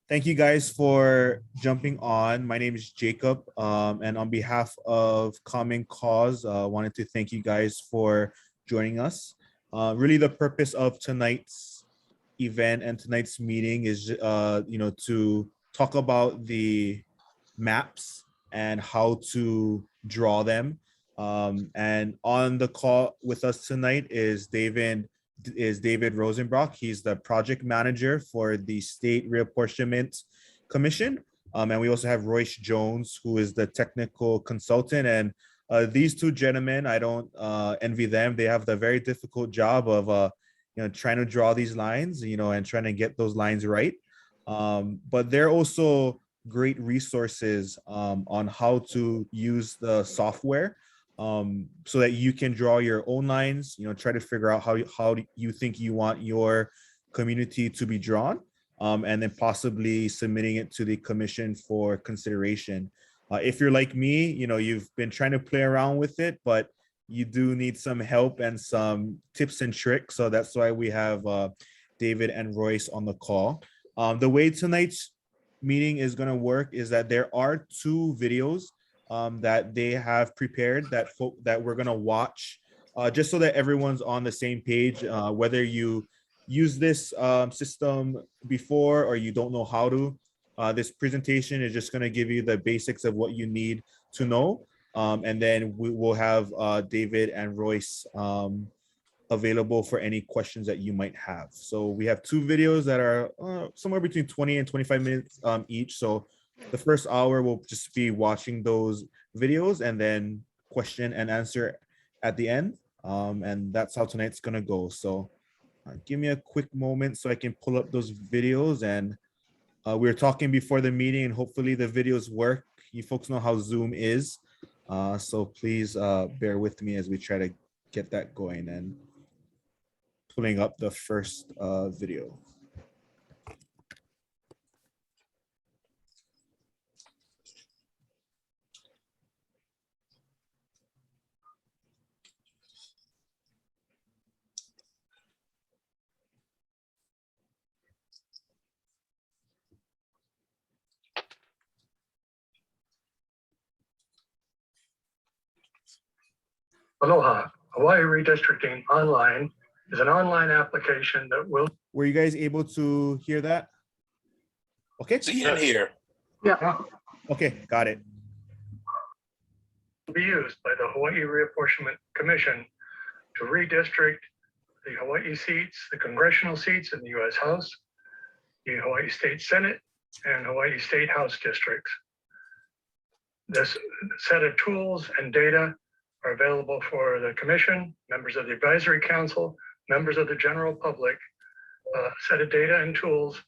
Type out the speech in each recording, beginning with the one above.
Thank you guys for jumping on. My name is Jacob, and on behalf of Common Cause, wanted to thank you guys for joining us. Really, the purpose of tonight's event and tonight's meeting is, to talk about the maps and how to draw them. And on the call with us tonight is David Rosenbrock. He's the project manager for the State Reapportionment Commission. And we also have Royce Jones, who is the technical consultant. And these two gentlemen, I don't envy them. They have the very difficult job of trying to draw these lines, and trying to get those lines right. But they're also great resources on how to use the software so that you can draw your own lines, try to figure out how you think you want your community to be drawn, and then possibly submitting it to the commission for consideration. If you're like me, you've been trying to play around with it, but you do need some help and some tips and tricks. So that's why we have David and Royce on the call. The way tonight's meeting is going to work is that there are two videos that they have prepared that we're going to watch just so that everyone's on the same page, whether you use this system before or you don't know how to. This presentation is just going to give you the basics of what you need to know. And then we will have David and Royce available for any questions that you might have. So we have two videos that are somewhere between 20 and 25 minutes each. So the first hour will just be watching those videos and then question and answer at the end. And that's how tonight's gonna go. So give me a quick moment so I can pull up those videos. And we were talking before the meeting and hopefully the videos work. You folks know how Zoom is. So please bear with me as we try to get that going and pulling up the first video. Aloha. Hawaii Redistricting Online is an online application that will. Were you guys able to hear that? Okay. See and hear. Yeah. Okay, got it. Be used by the Hawaii Reapportionment Commission to redistrict the Hawaii seats, the congressional seats in the U.S. House, the Hawaii State Senate, and Hawaii State House districts. This set of tools and data are available for the commission, members of the advisory council, members of the general public, set of data and tools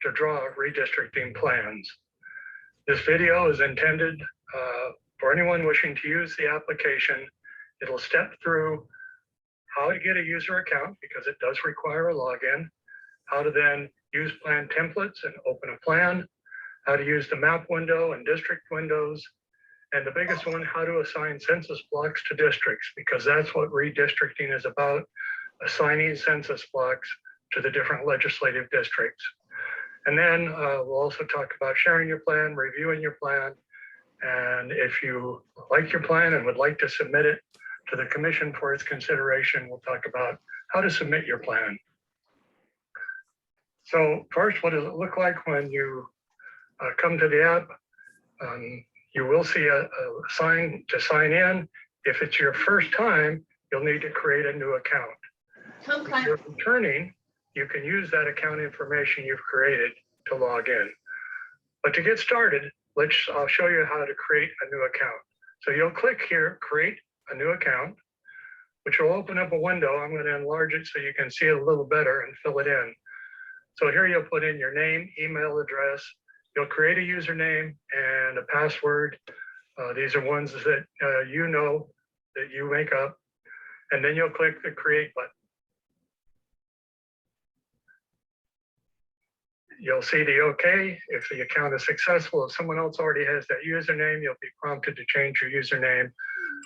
to draw redistricting plans. This video is intended for anyone wishing to use the application. It'll step through how to get a user account because it does require a login, how to then use plan templates and open a plan, how to use the map window and district windows, and the biggest one, how to assign census blocks to districts, because that's what redistricting is about, assigning census blocks to the different legislative districts. And then we'll also talk about sharing your plan, reviewing your plan, and if you like your plan and would like to submit it to the commission for its consideration, we'll talk about how to submit your plan. So first, what does it look like when you come to the app? You will see a sign to sign in. If it's your first time, you'll need to create a new account. If you're returning, you can use that account information you've created to log in. But to get started, I'll show you how to create a new account. So you'll click here, create a new account, which will open up a window. I'm going to enlarge it so you can see it a little better and fill it in. So here you'll put in your name, email address. You'll create a username and a password. These are ones that you know that you make up. And then you'll click the create button. You'll see the OK if the account is successful. If someone else already has that username, you'll be prompted to change your username.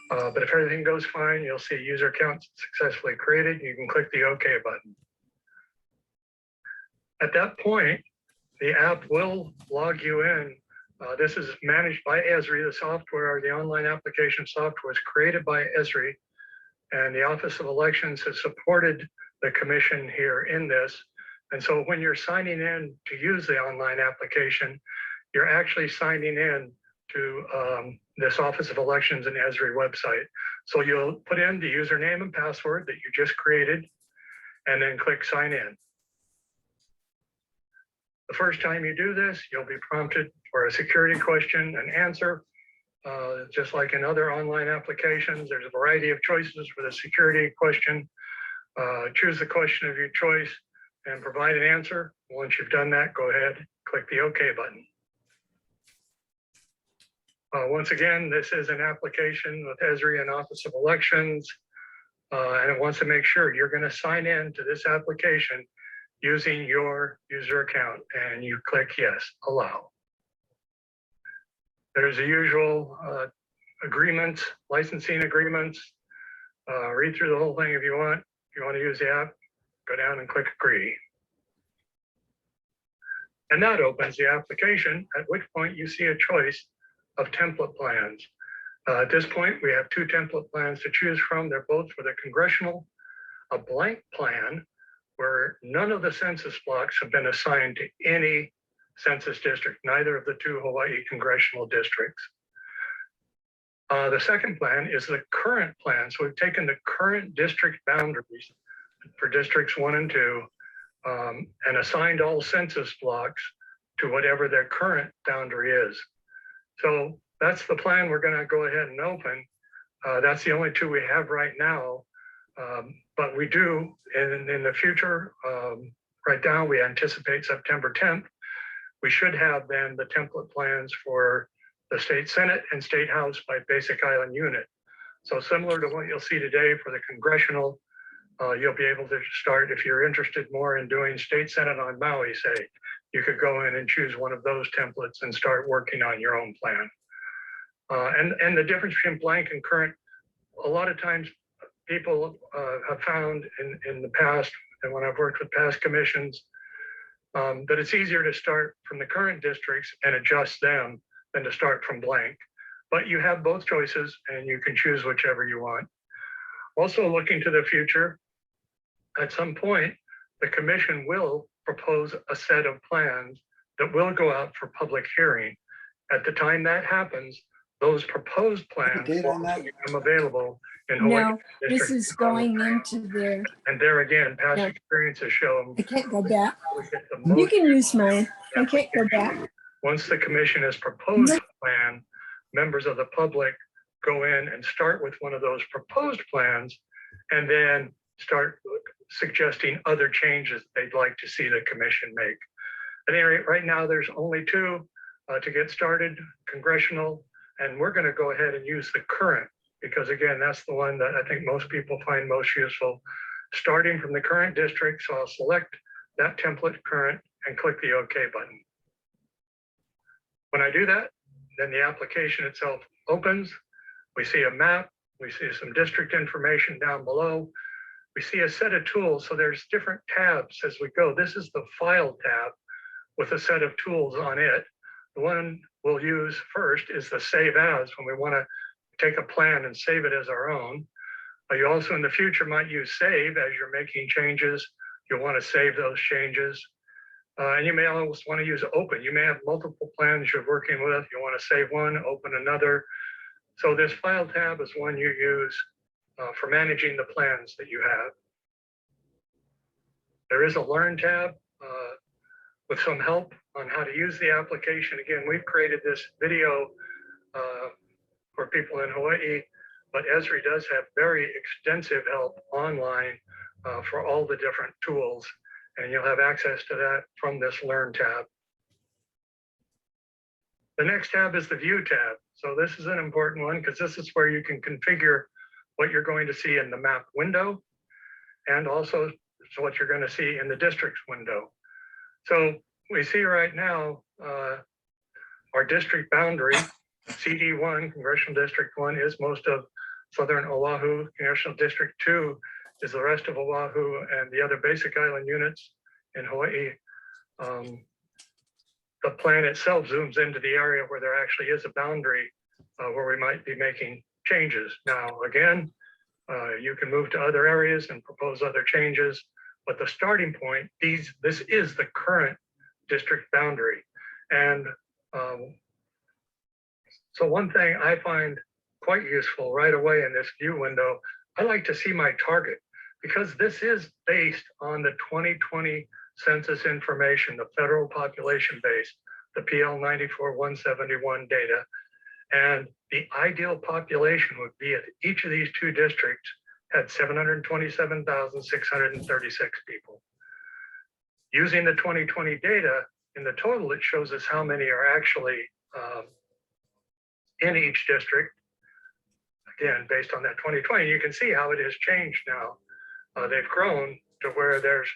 But if everything goes fine, you'll see user account successfully created. You can click the OK button. At that point, The app will log you in. This is managed by Esri. The software, the online application software, was created by Esri, and the Office of Elections has supported the commission here in this. And so when you're signing in to use the online application, you're actually signing in to this Office of Elections and Esri website. So you'll put in the username and password that you just created, and then click sign in. The first time you do this, you'll be prompted for a security question and answer. Just like in other online applications, there's a variety of choices for the security question. Choose the question of your choice and provide an answer. Once you've done that, go ahead, click the OK button. Once again, this is an application with Esri and Office of Elections, and it wants to make sure you're going to sign in to this application using your user account, and you click yes, allow. There's the usual agreements, licensing agreements. Read through the whole thing if you want. If you want to use the app, go down and click agree. And that opens the application, at which point you see a choice of template plans. At this point, we have two template plans to choose from. They're both for the congressional, a blank plan where none of the census blocks have been assigned to any census district, neither of the two Hawaii congressional districts. The second plan is the current plan. So we've taken the current district boundaries for districts 1 and 2 and assigned all census blocks to whatever their current boundary is. So that's the plan we're going to go ahead and open. That's the only two we have right now. But we do in the future, right now we anticipate September 10th. We should have then the template plans for the state Senate and state House by basic island unit. So similar to what you'll see today for the congressional, you'll be able to start, if you're interested more in doing state Senate on Maui, say, you could go in and choose one of those templates and start working on your own plan. And the difference between blank and current, a lot of times people have found in the past, and when I've worked with past commissions, that it's easier to start from the current districts and adjust them than to start from blank. But you have both choices and you can choose whichever you want. Also looking to the future, at some point, the commission will propose a set of plans that will go out for public hearing. At the time that happens, those proposed plans will become available in Hawaii. No, this is going into their, And there again, past No. experiences show I can't go back. we get the You most can use mine. I can't go back. Once the commission has proposed a plan, members of the public go in and start with one of those proposed plans and then start suggesting other changes they'd like to see the commission make. At any rate, right now, there's only two to get started, congressional, and we're going to go ahead and use the current because, again, that's the one that I think most people find most useful. Starting from the current district, so I'll select that template current and click the OK button. When I do that, then the application itself opens. We see a map. We see some district information down below. We see a set of tools. So there's different tabs as we go. This is the File tab with a set of tools on it. The one we'll use first is the Save As when we want to take a plan and save it as our own. You also in the future might use Save as you're making changes. You'll want to save those changes. And you may also want to use Open. You may have multiple plans you're working with. You want to save one, open another. So this File tab is one you use for managing the plans that you have. There is a Learn tab with some help on how to use the application. Again, we've created this video for people in Hawaii, but Esri does have very extensive help online for all the different tools, and you'll have access to that from this Learn tab. The next tab is the View tab. So this is an important one because this is where you can configure what you're going to see in the map window and also what you're going to see in the districts window. So we see right now our district boundary, CD1, Congressional District 1 is most of Southern Oahu. Congressional District 2 is the rest of Oahu and the other basic island units in Hawaii. the plan itself zooms into the area where there actually is a boundary where we might be making changes. Now, again, you can move to other areas and propose other changes, but the starting point, this is the current district boundary. And so one thing I find quite useful right away in this view window, I like to see my target, because this is based on the 2020 census information, the federal population base, the PL 94-171 data. And the ideal population would be at each of these two districts had 727,636 people. Using the 2020 data, in the total, it shows us how many are actually in each district. Again, based on that 2020, you can see how it has changed now. They've grown to where there's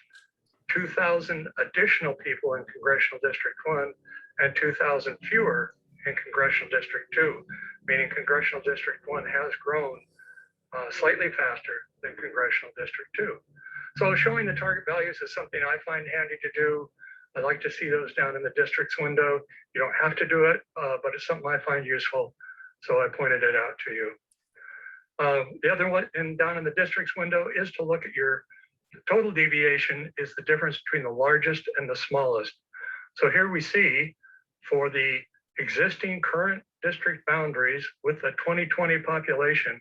2,000 additional people in Congressional District 1 and 2,000 fewer in Congressional District 2, meaning Congressional District 1 has grown slightly faster than Congressional District 2. So showing the target values is something I find handy to do. I like to see those down in the districts window. You don't have to do it, but it's something I find useful. So I pointed it out to you. The other one down in the districts window is to look at your total deviation is the difference between the largest and the smallest. So here we see for the existing current district boundaries with the 2020 population,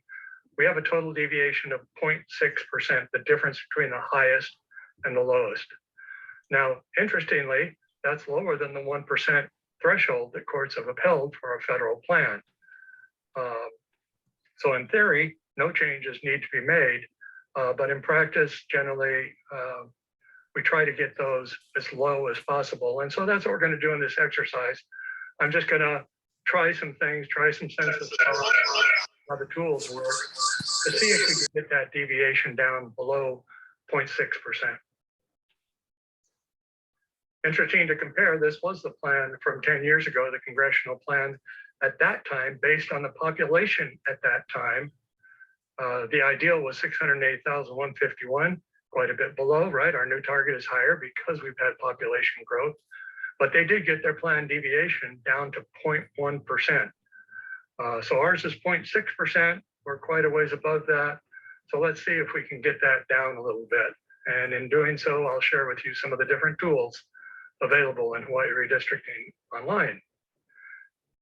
we have a total deviation of 0.6%, the difference between the highest and the lowest. Now, interestingly, that's lower than the 1% threshold that courts have upheld for a federal plan. So in theory, no changes need to be made, but in practice, generally, we try to get those as low as possible. And so that's what we're going to do in this exercise. I'm just going to try some things, try some census, how the tools work to see if we can get that deviation down below 0.6%. Interesting to compare, this was the plan from 10 years ago, the congressional plan at that time, based on the population at that time. The ideal was 608,151, quite a bit below, right? Our new target is higher because we've had population growth, but they did get their planned deviation down to 0.1%. So ours is 0.6%. We're quite a ways above that. So let's see if we can get that down a little bit. And in doing so, I'll share with you some of the different tools available in Hawaiʻi Redistricting Online.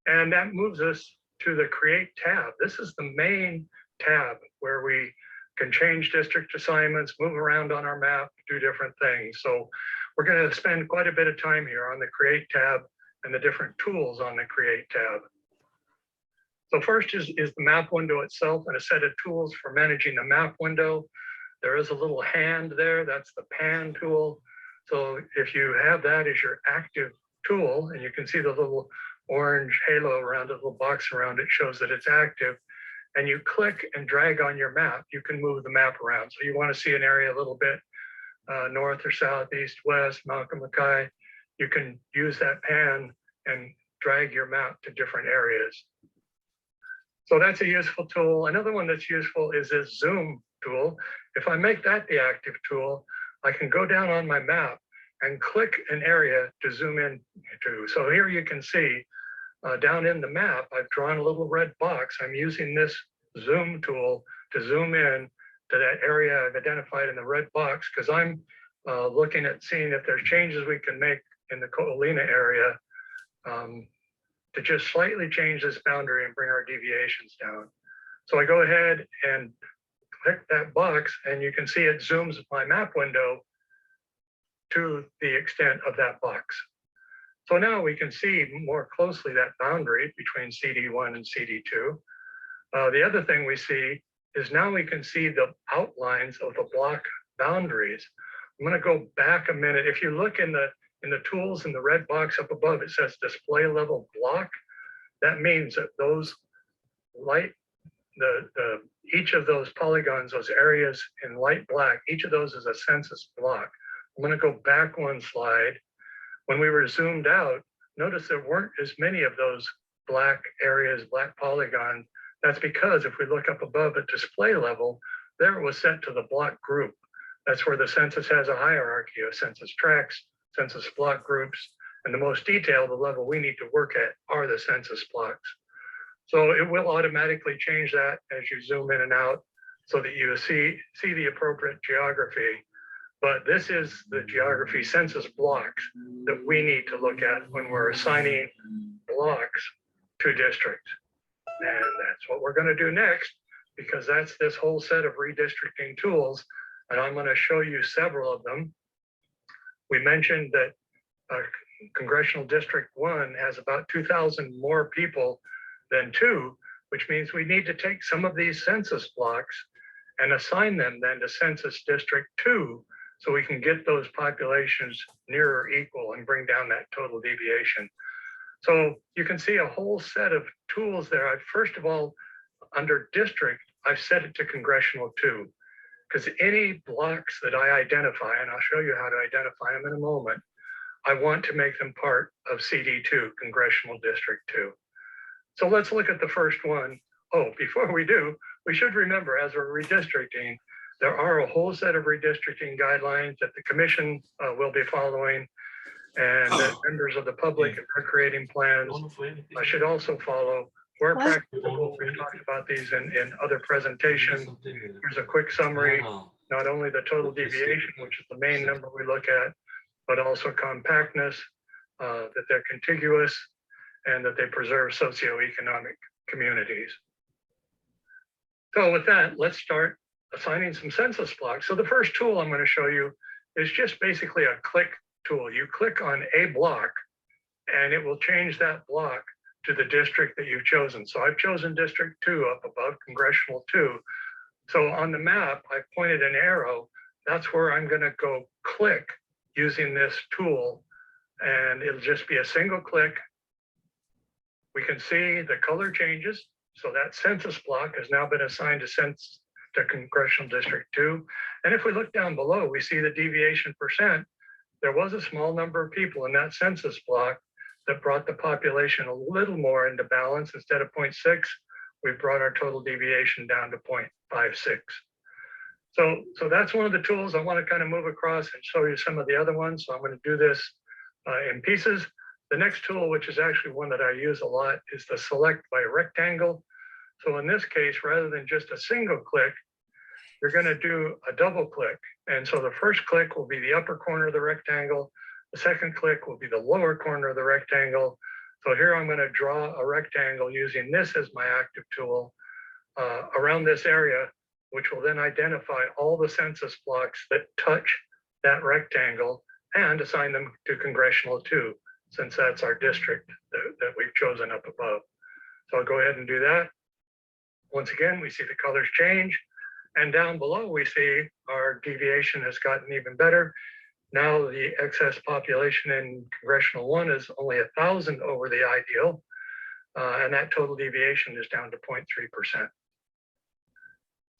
And that moves us to the Create tab. This is the main tab where we can change district assignments, move around on our map, do different things. So we're going to spend quite a bit of time here on the Create tab and the different tools on the Create tab. So first is the map window itself and a set of tools for managing the map window. There is a little hand there, that's the pan tool. So if you have that as your active tool, and you can see the little orange halo around it, little box around it shows that it's active, and you click and drag on your map, you can move the map around. So you want to see an area a little bit north or south, east, west, Makamakai, you can use that pan and drag your map to different areas. So that's a useful tool. Another one that's useful is this zoom tool. If I make that the active tool, I can go down on my map and click an area to zoom in to. So here you can see down in the map, I've drawn a little red box. I'm using this zoom tool to zoom in to that area I've identified in the red box, because I'm looking at seeing if there's changes we can make in the Ko'olina area to just slightly change this boundary and bring our deviations down. So I go ahead and click that box, and you can see it zooms my map window to the extent of that box. So now we can see more closely that boundary between CD1 and CD2. The other thing we see is now we can see the outlines of the block boundaries. I'm going to go back a minute. If you look in the tools in the red box up above, it says display level block. That means that those each of those polygons, those areas in light black, each of those is a census block. I'm going to go back one slide. When we were zoomed out, notice there weren't as many of those black areas, black polygons. That's because if we look up above at display level, there it was set to the block group. That's where the census has a hierarchy of census tracts, census block groups, And the most detailed, the level we need to work at, are the census blocks. So it will automatically change that as you zoom in and out so that you see the appropriate geography. But this is the geography census blocks that we need to look at when we're assigning blocks to districts. And that's what we're going to do next, because that's this whole set of redistricting tools. And I'm going to show you several of them. We mentioned that Congressional District 1 has about 2,000 more people than 2, which means we need to take some of these census blocks and assign them then to Census District 2 so we can get those populations near or equal and bring down that total deviation. So you can see a whole set of tools there. First of all, under district, I've set it to Congressional 2, because any blocks that I identify, and I'll show you how to identify them in a moment, I want to make them part of CD2, Congressional District 2. So let's look at the first one. Oh, before we do, we should remember as we're redistricting, there are a whole set of redistricting guidelines that the commission will be following, and that members of the public are creating plans should also follow. Where practicable, we've talked about these in other presentations. Here's a quick summary, not only the total deviation, which is the main number we look at, but also compactness, that they're contiguous, and that they preserve socioeconomic communities. So with that, let's start assigning some census blocks. So the first tool I'm going to show you is just basically a click tool. You click on a block and it will change that block to the district that you've chosen. So I've chosen District 2 up above Congressional 2. So on the map, I've pointed an arrow. That's where I'm going to go click using this tool, and it'll just be a single click. We can see the color changes. So that census block has now been assigned to Congressional District 2. And if we look down below, we see the deviation percent. There was a small number of people in that census block that brought the population a little more into balance. Instead of 0.6, we've brought our total deviation down to 0.56. So that's one of the tools. I want to kind of move across and show you some of the other ones. So I'm going to do this in pieces. The next tool, which is actually one that I use a lot, is the select by rectangle. So in this case, rather than just a single click, you're going to do a double click. And so the first click will be the upper corner of the rectangle. The second click will be the lower corner of the rectangle. So here I'm going to draw a rectangle using this as my active tool around this area, which will then identify all the census blocks that touch that rectangle and assign them to Congressional 2, since that's our district that we've chosen up above. So I'll go ahead and do that. Once again, we see the colors change. And down below, we see our deviation has gotten even better. Now the excess population in Congressional 1 is only 1,000 over the ideal. And that total deviation is down to 0.3%.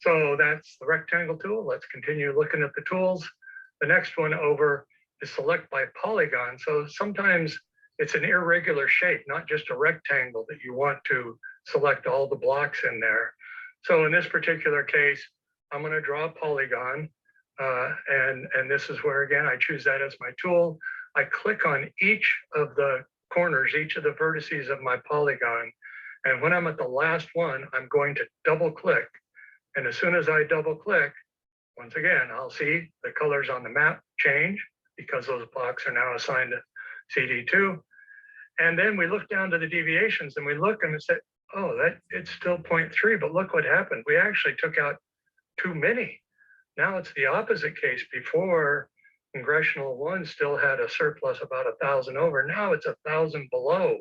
So that's the rectangle tool. Let's continue looking at the tools. The next one over is select by polygon. So sometimes it's an irregular shape, not just a rectangle that you want to select all the blocks in there. So in this particular case, I'm going to draw a polygon. And this is where, again, I choose that as my tool. I click on each of the corners, each of the vertices of my polygon. And when I'm at the last one, I'm going to double click. And as soon as I double click, once again, I'll see the colors on the map change because those blocks are now assigned to CD2. And then we look down to the deviations and we look and we say, oh, it's still 0.3, but look what happened. We actually took out too many. Now it's the opposite case. Before, Congressional 1 still had a surplus about 1,000 over. Now it's 1,000 below.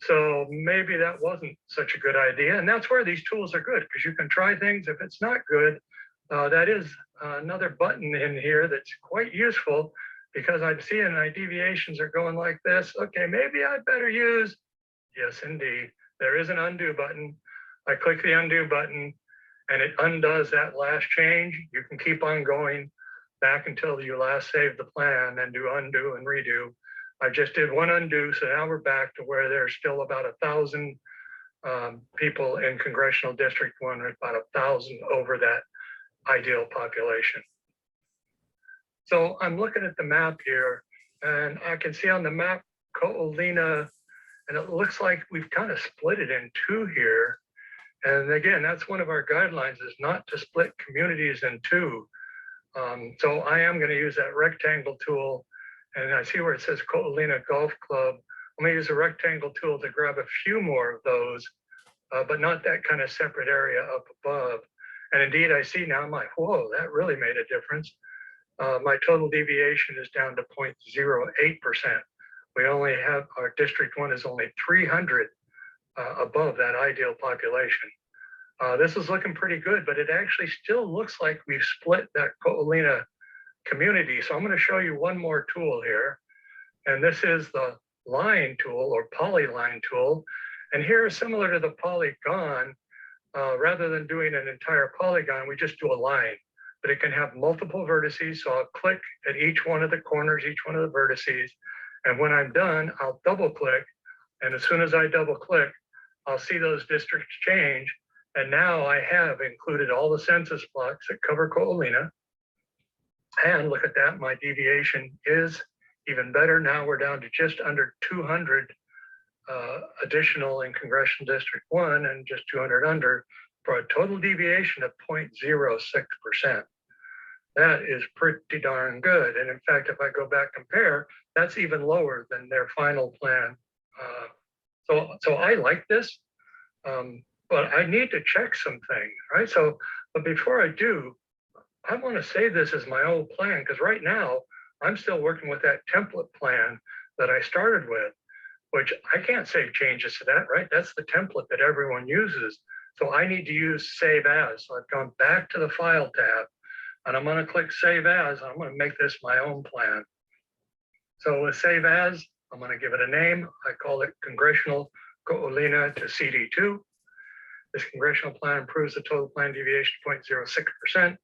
So maybe that wasn't such a good idea. And that's where these tools are good, because you can try things. If it's not good, that is another button in here that's quite useful, because I'm seeing my deviations are going like this. Okay, maybe I better use, yes, indeed. There is an undo button. I click the undo button and it undoes that last change. You can keep on going back until you last save the plan and do undo and redo. I just did one undo, so now we're back to where there's still about 1,000 people in Congressional District 1, about 1,000 over that ideal population. So I'm looking at the map here, And I can see on the map, Ko'olina, and it looks like we've kind of split it in two here. And again, that's one of our guidelines, is not to split communities in two. So I am going to use that rectangle tool, and I see where it says Ko'olina Golf Club. I'm going to use a rectangle tool to grab a few more of those, but not that kind of separate area up above. And indeed, I see now, I'm like, whoa, that really made a difference. My total deviation is down to 0.08%. We only have, our District 1 is only 300 above that ideal population. This is looking pretty good, but it actually still looks like we've split that Ko'olina community. So I'm going to show you one more tool here. And this is the line tool, or polyline tool. And here, similar to the polygon, rather than doing an entire polygon, we just do a line. But it can have multiple vertices. So I'll click at each one of the corners, each one of the vertices. And when I'm done, I'll double click. And as soon as I double click, I'll see those districts change. And now I have included all the census blocks that cover Ko'olina. And look at that, my deviation is even better. Now we're down to just under 200 additional in Congressional District 1 and just 200 under, for a total deviation of 0.06%. That is pretty darn good. And in fact, if I go back compare, that's even lower than their final plan. So I like this, but I need to check some things, right? So, but before I do, I want to save this as my old plan, because right now I'm still working with that template plan that I started with, which I can't save changes to that, right? That's the template that everyone uses. So I need to use Save As. So I've gone back to the File tab, and I'm going to click Save As. I'm going to make this my own plan. So with Save As, I'm going to give it a name. I call it Congressional Ko'olina to CD2. This congressional plan improves the total plan deviation 0.06%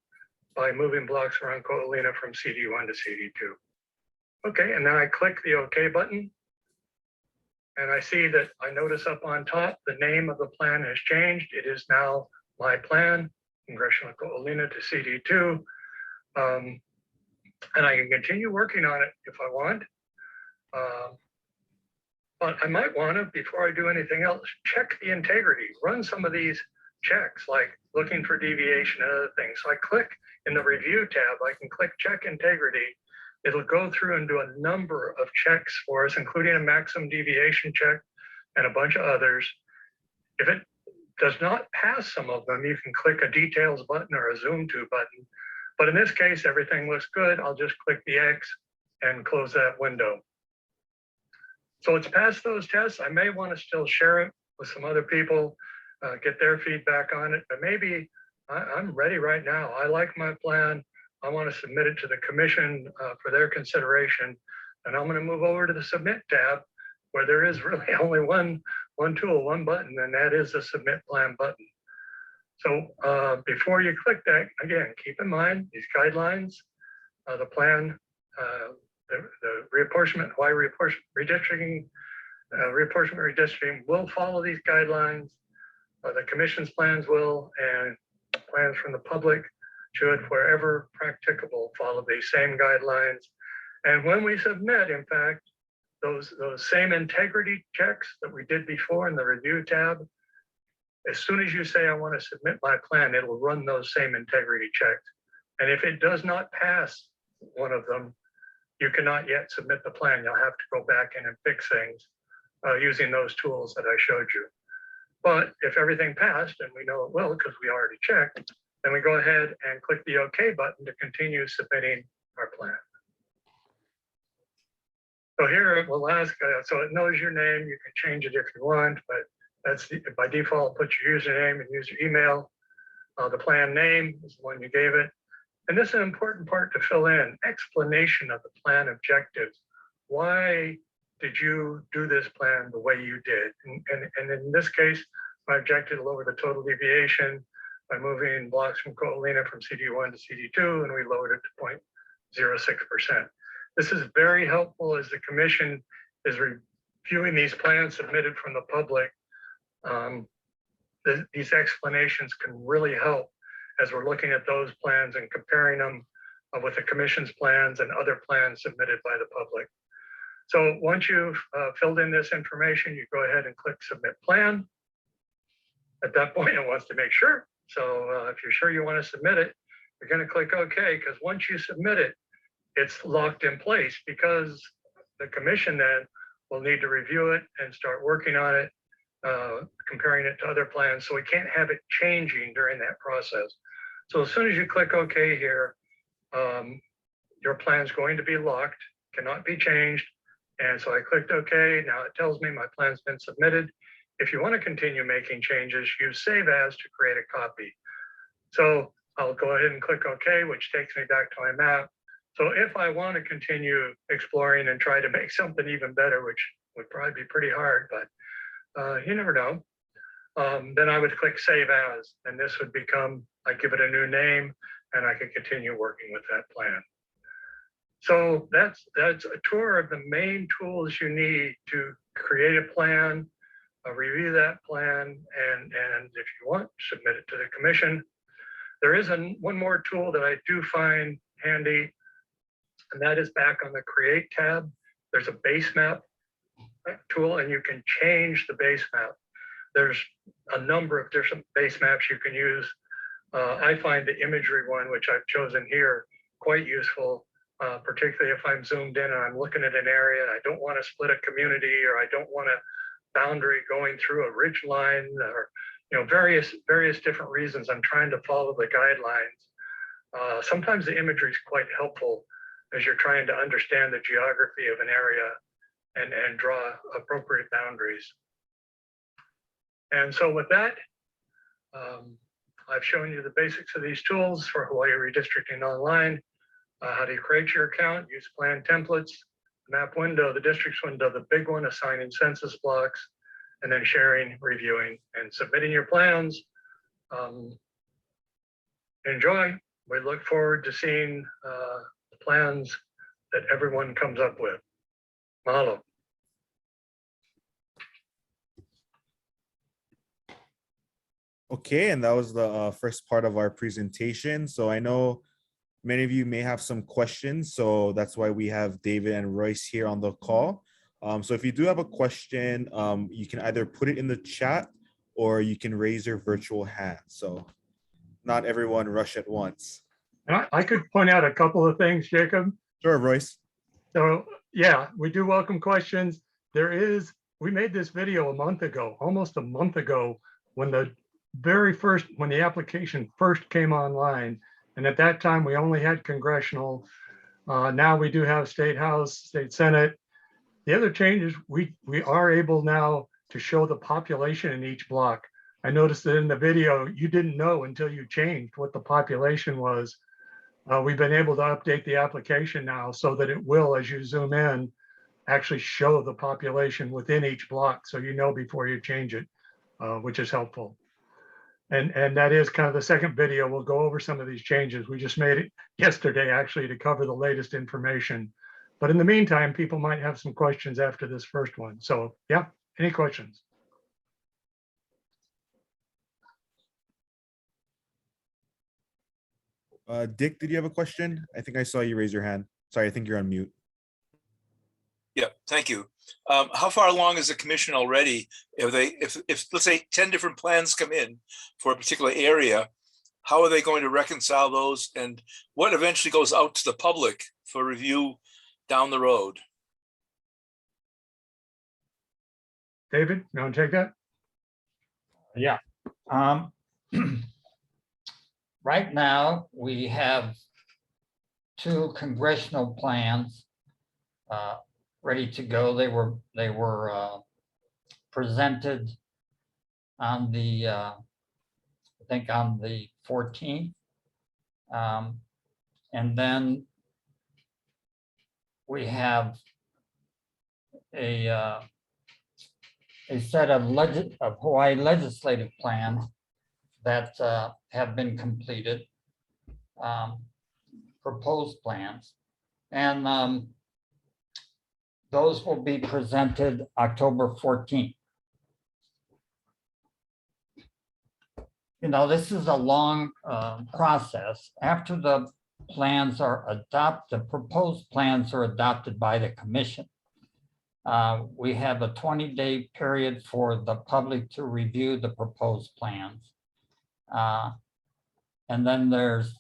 by moving blocks around Ko'olina from CD1 to CD2. Okay, and then I click the OK button. And I see that I notice up on top, the name of the plan has changed. It is now my plan, Congressional Ko'olina to CD2. And I can continue working on it if I want. But I might want to, before I do anything else, check the integrity, run some of these checks, like looking for deviation and other things. So I click in the Review tab, I can click Check Integrity. It'll go through and do a number of checks for us, including a maximum deviation check and a bunch of others. If it does not pass some of them, you can click a Details button or a Zoom to button. But in this case, everything looks good. I'll just click the X and close that window. So it's passed those tests. I may want to still share it with some other people, get their feedback on it, but maybe I'm ready right now. I like my plan. I want to submit it to the commission for their consideration. And I'm going to move over to the Submit tab, where there is really only one tool, one button, and that is the Submit Plan button. So before you click that, again, keep in mind these guidelines, the plan, the reapportionment, Hawaiʻi redistricting, redistricting will follow these guidelines. The commission's plans will, and plans from the public should, wherever practicable, follow these same guidelines. And when we submit, in fact, those same integrity checks that we did before in the Review tab, as soon as you say, I want to submit my plan, it'll run those same integrity checks. And if it does not pass one of them, you cannot yet submit the plan. You'll have to go back in and fix things using those tools that I showed you. But if everything passed, and we know it will because we already checked, then we go ahead and click the OK button to continue submitting our plan. So here it will ask, so it knows your name. You can change it if you want, but that's by default, put your username and use your email. The plan name is the one you gave it. And this is an important part to fill in, explanation of the plan objectives. Why did you do this plan the way you did? And in this case, my objective to lower the total deviation by moving blocks from Ko'olina from CD1 to CD2, and we lowered it to 0.06%. This is very helpful as the commission is reviewing these plans submitted from the public. These explanations can really help as we're looking at those plans and comparing them with the commission's plans and other plans submitted by the public. So once you've filled in this information, you go ahead and click Submit Plan. At that point, it wants to make sure. So if you're sure you want to submit it, you're going to click OK, because once you submit it, it's locked in place, because the commission then will need to review it and start working on it, comparing it to other plans. So we can't have it changing during that process. So as soon as you click OK here, your plan's going to be locked, cannot be changed. And so I clicked OK. Now it tells me my plan's been submitted. If you want to continue making changes, use Save As to create a copy. So I'll go ahead and click OK, which takes me back to my map. So if I want to continue exploring and try to make something even better, which would probably be pretty hard, but you never know, then I would click Save As, and this would become, I give it a new name, and I can continue working with that plan. So that's a tour of the main tools you need to create a plan, review that plan, and if you want, submit it to the commission. There is one more tool that I do find handy, and that is back on the Create tab. There's a base map tool, and you can change the base map. There's a number of different base maps you can use. I find the imagery one, which I've chosen here, quite useful, particularly if I'm zoomed in and I'm looking at an area and I don't want to split a community, or I don't want a boundary going through a ridge line, or various different reasons. I'm trying to follow the guidelines. Sometimes the imagery is quite helpful as you're trying to understand the geography of an area and draw appropriate boundaries. And so with that, I've shown you the basics of these tools for Hawaii Redistricting Online. How do you create your account, use plan templates, map window, the districts window, the big one, assigning census blocks, and then sharing, reviewing, and submitting your plans. Enjoy. We look forward to seeing the plans that everyone comes up with. Mahalo. Okay, and that was the first part of our presentation. So I know many of you may have some questions, so that's why we have David and Royce here on the call. So if you do have a question, you can either put it in the chat or you can raise your virtual hand. So not everyone rush at once. I could point out a couple of things, Jacob. Sure, Royce. So yeah, we do welcome questions. We made this video a month ago, almost a month ago, when the application first came online. And at that time, we only had congressional. Now we do have State House, State Senate. The other change is we are able now to show the population in each block. I noticed that in the video, you didn't know until you changed what the population was. We've been able to update the application now so that it will, as you zoom in, actually show the population within each block, so you know before you change it, which is helpful. And that is kind of the second video. We'll go over some of these changes. We just made it yesterday, actually, to cover the latest information. But in the meantime, people might have some questions after this first one. So yeah, any questions? Dick, did you have a question? I think I saw you raise your hand. Sorry, I think you're on mute. Yeah, thank you. How far along is the commission already? If let's say 10 different plans come in for a particular area, how are they going to reconcile those, and what eventually goes out to the public for review down the road? David, you want to take that? Yeah. Right now, we have 2 congressional plans ready to go. They were presented on the I think on the 14th, and then we have a set of Hawaii legislative plans that have been completed, proposed plans, and those will be presented October 14th. This is a long process. After the plans are adopted, the proposed plans are adopted by the commission. We have a 20-day period for the public to review the proposed plans. And then there's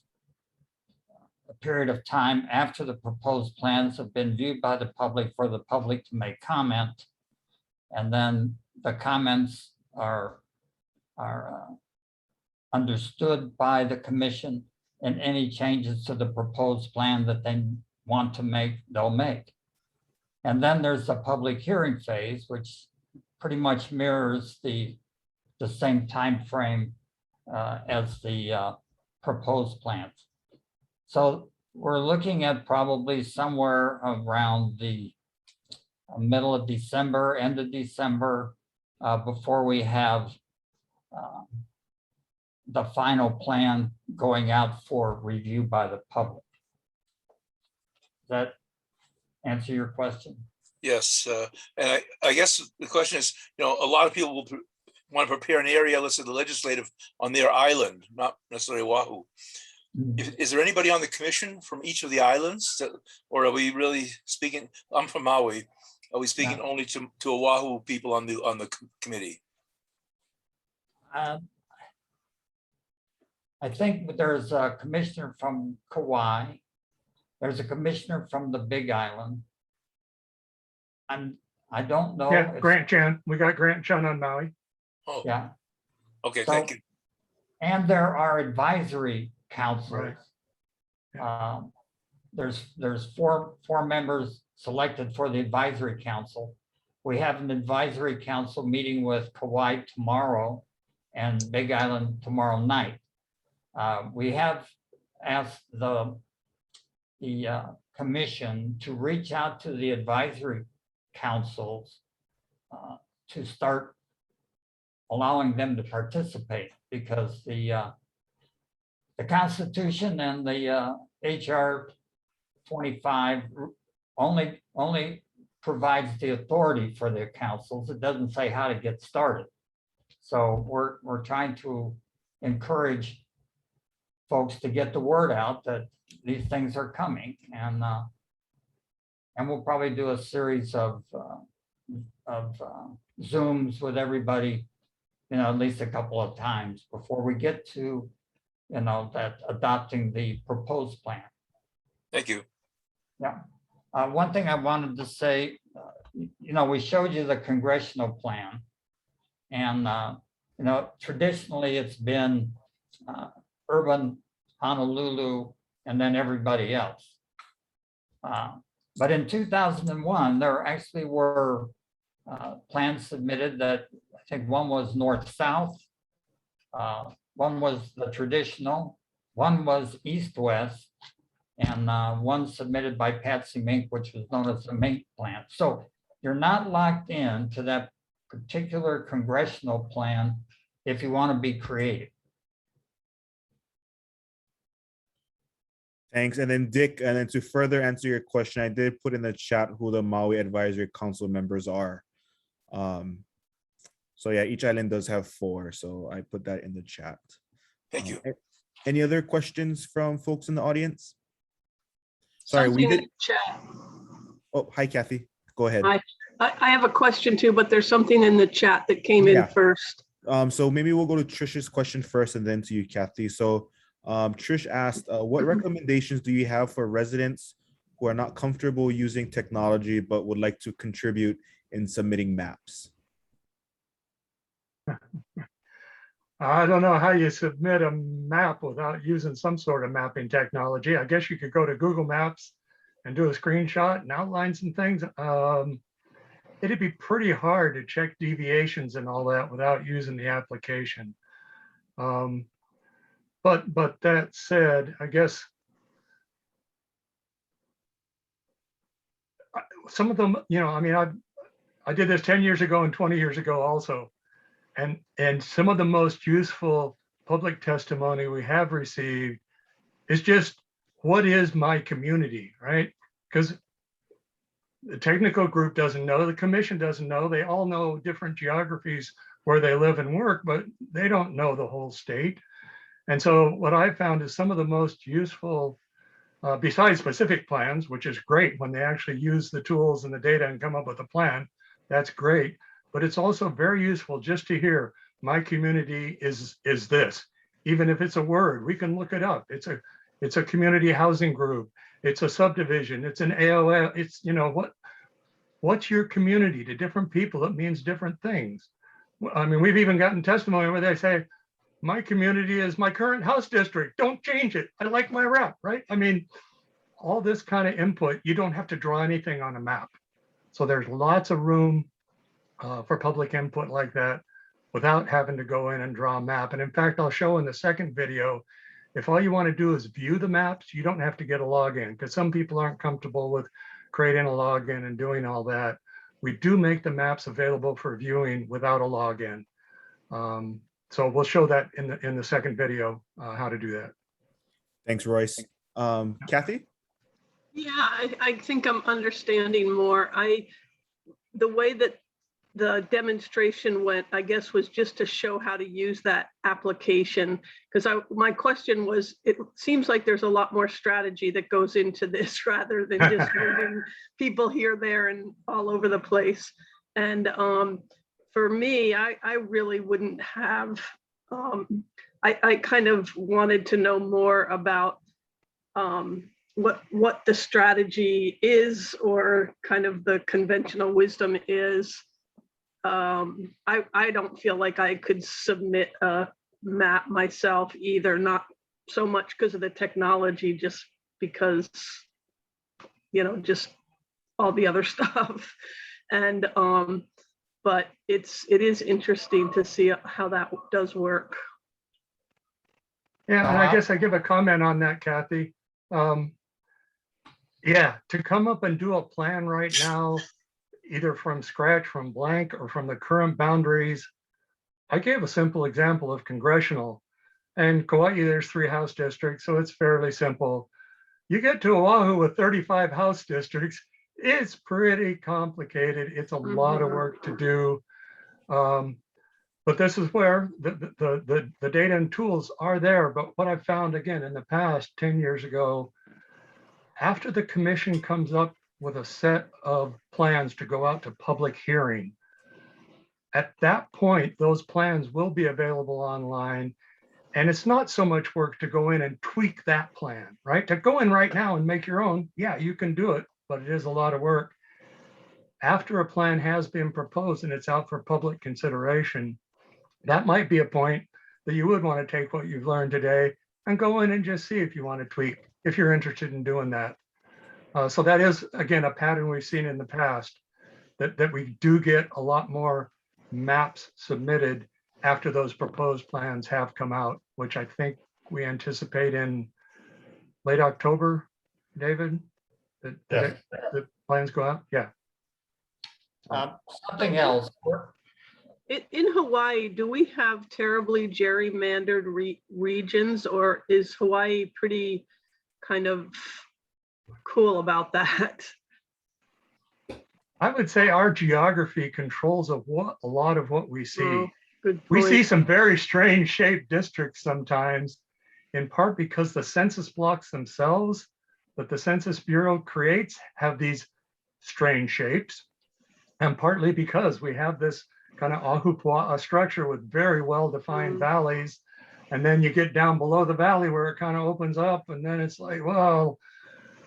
a period of time after the proposed plans have been viewed by the public for the public to make comment. And then the comments are understood by the commission, and any changes to the proposed plan that they want to make, they'll make. And then there's the public hearing phase, which pretty much mirrors the same time frame as the proposed plans. So we're looking at probably somewhere around the middle of December, end of December, before we have the final plan going out for review by the public. Does that answer your question? Yes, and I guess the question is, a lot of people will want to prepare an area, let's say the legislative, on their island, not necessarily Oahu. Is there anybody on the commission from each of the islands, or are we really speaking? I'm from Maui. Are we speaking only to Oahu people on the committee? I think there's a commissioner from Kauai. There's a commissioner from the Big Island. I don't know. Yeah, Grant Chan. We got Grant Chan on Maui. Oh, Yeah. okay, So, thank you. and there are advisory councils. Right. There's four members selected for the advisory council. We have an advisory council meeting with Kauai tomorrow and Big Island tomorrow night. We have asked the commission to reach out to the advisory councils to start allowing them to participate, because the Constitution and the HR 25 only provides the authority for the councils. It doesn't say how to get started. So we're trying to encourage folks to get the word out that these things are coming, and we'll probably do a series of Zooms with everybody, at least a couple of times before we get to, that adopting the proposed plan. Thank you. Yeah. One thing I wanted to say, we showed you the congressional plan, and traditionally it's been urban Honolulu and then everybody else. But in 2001, there actually were plans submitted that I think one was north-south, one was the traditional, one was east-west, and one submitted by Patsy Mink, which was known as the Mink Plan. So you're not locked in to that particular congressional plan if you want to be creative. Thanks. And then Dick, and then to further answer your question, I did put in the chat who the Maui Advisory Council members are. So yeah, each island does have 4. So I put that in the chat. Thank you. Any other questions from folks in the audience? Sorry, Something in the chat. Oh, hi, Kathy. Go ahead. I have a question too, but there's something in the chat that came in first. So maybe we'll go to Trish's question first and then to you, Kathy. So Trish asked, what recommendations do you have for residents who are not comfortable using technology but would like to contribute in submitting maps? I don't know how you submit a map without using some sort of mapping technology. I guess you could go to Google Maps and do a screenshot and outline some things. It'd be pretty hard to check deviations and all that without using the application. But that said, I guess some of them, I did this 10 years ago and 20 years ago also. And some of the most useful public testimony we have received is just, what is my community, right? Because the technical group doesn't know, the commission doesn't know, they all know different geographies where they live and work, but they don't know the whole state. And so what I found is some of the most useful besides specific plans, which is great when they actually use the tools and the data and come up with a plan. That's great. But it's also very useful just to hear my community is this. Even if it's a word, we can look it up. It's a community housing group. It's a subdivision. It's an AOL. It's, you know, what's your community? To different people, it means different things. I mean, we've even gotten testimony where they say, my community is my current house district. Don't change it. I like my rep, right? I mean, all this kind of input, you don't have to draw anything on a map. So there's lots of room for public input like that without having to go in and draw a map. And in fact, I'll show in the second video, if all you want to do is view the maps, you don't have to get a login, because some people aren't comfortable with creating a login and doing all that. We do make the maps available for viewing without a login. So we'll show that in the second video, how to do that. Thanks, Royce. Kathy? Yeah, I think I'm understanding more. The way that the demonstration went, I guess, was just to show how to use that application. Because my question was, it seems like there's a lot more strategy that goes into this rather than just moving people here, there, and all over the place. And for me, I really wouldn't have, I kind of wanted to know more about what the strategy is, or kind of the conventional wisdom is. I don't feel like I could submit a map myself either, not so much because of the technology, just because, you know, just all the other stuff. And but it is interesting to see how that does work. Yeah, and I guess I give a comment on that, Kathy. Yeah, to come up and do a plan right now, either from scratch, from blank, or from the current boundaries. I gave a simple example of congressional, and Kauai, there's 3 house districts, so it's fairly simple. You get to Oahu with 35 house districts, it's pretty complicated. It's a lot of work to do. But this is where the data and tools are there. But what I've found, again, in the past, 10 years ago, after the commission comes up with a set of plans to go out to public hearing, at that point, those plans will be available online. And it's not so much work to go in and tweak that plan, right? To go in right now and make your own, yeah, you can do it, but it is a lot of work. After a plan has been proposed and it's out for public consideration, that might be a point that you would want to take what you've learned today and go in and just see if you want to tweak, if you're interested in doing that. So that is, again, a pattern we've seen in the past, that we do get a lot more maps submitted after those proposed plans have come out, which I think we anticipate in late October, David, that the plans go out. Yeah. Something else. In Hawaii, do we have terribly gerrymandered regions, or is Hawaii pretty kind of cool about that? I would say our geography controls a lot of what we see. Oh, good We point. see some very strange shaped districts sometimes, in part because the census blocks themselves that the Census Bureau creates have these strange shapes, and partly because we have this kind of ahupua'a structure with very well-defined valleys. And then you get down below the valley where it kind of opens up, and then it's like, well,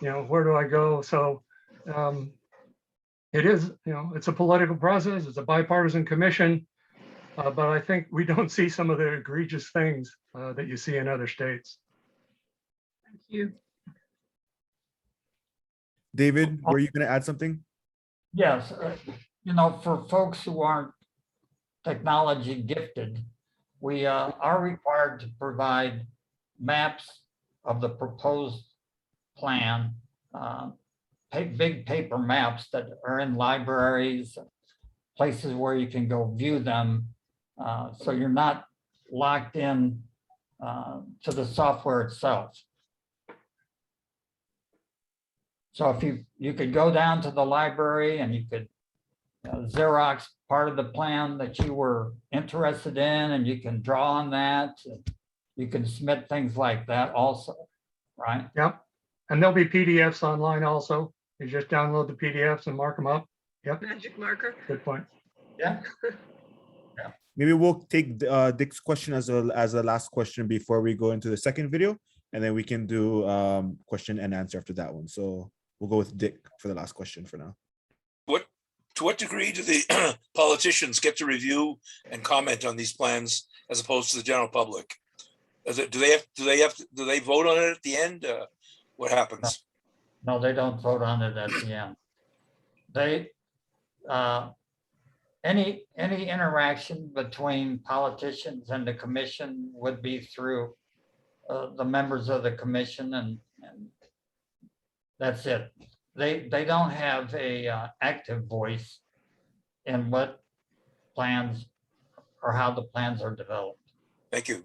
you know, where do I go? So it is, you know, it's a political process. It's a bipartisan commission, but I think we don't see some of the egregious things that you see in other states. Thank you. David, were you going to add something? Yes, you know, for folks who aren't technology gifted, we are required to provide maps of the proposed plan, big paper maps that are in libraries, places where you can go view them. So you're not locked in to the software itself. So if you could go down to the library and you could Xerox part of the plan that you were interested in, and you can draw on that. You can submit things like that also, right? Yep. And there'll be PDFs online also. You just download the PDFs and mark them up. Yep, Magic marker. good point. Yeah, Maybe we'll take Dick's question as a last question before we go into the second video, and then we can do question and answer after that one. So we'll go with Dick for the last question for now. To what degree do the politicians get to review and comment on these plans as opposed to the general public? Do they vote on it at the end? What happens? no, they don't vote on it at the end. They, any interaction between politicians and the commission would be through the members of the commission, and that's it. They don't have a active voice in what plans or how the plans are developed. Thank you.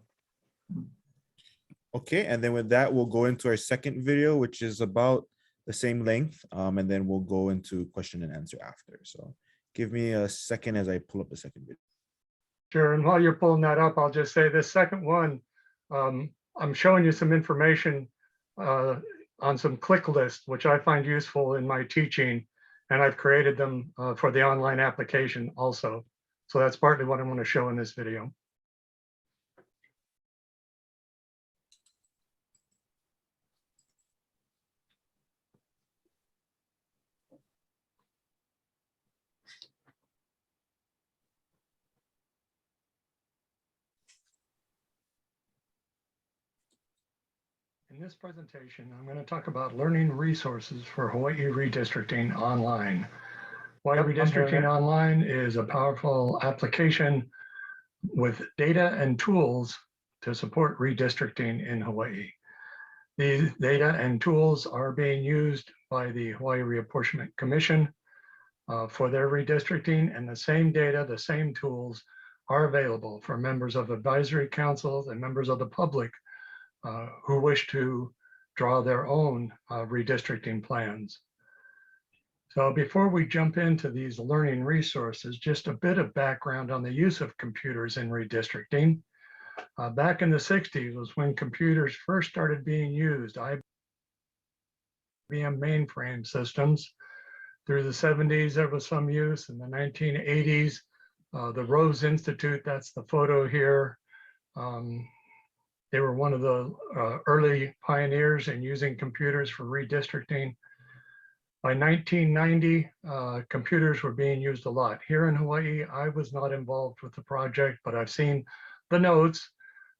Okay, and then with that, we'll go into our second video, which is about the same length, and then we'll go into question and answer after. So give me a second as I pull up the second video. Sure, and while you're pulling that up, I'll just say this second one, I'm showing you some information on some click lists, which I find useful in my teaching, and I've created them for the online application also. So that's partly what I'm going to show in this video. In this presentation, I'm going to talk about learning resources for Hawaii redistricting online. Hawaii Redistricting Online is a powerful application with data and tools to support redistricting in Hawaii. These data and tools are being used by the Hawaii Reapportionment Commission for their redistricting, and the same data, the same tools are available for members of advisory councils and members of the public who wish to draw their own redistricting plans. So before we jump into these learning resources, just a bit of background on the use of computers in redistricting. Back in the 60s was when computers first started being used, IBM mainframe systems. Through the 70s, there was some use. In the 1980s, the Rose Institute, that's the photo here. They were one of the early pioneers in using computers for redistricting. By 1990, computers were being used a lot. Here in Hawaii, I was not involved with the project, but I've seen the notes.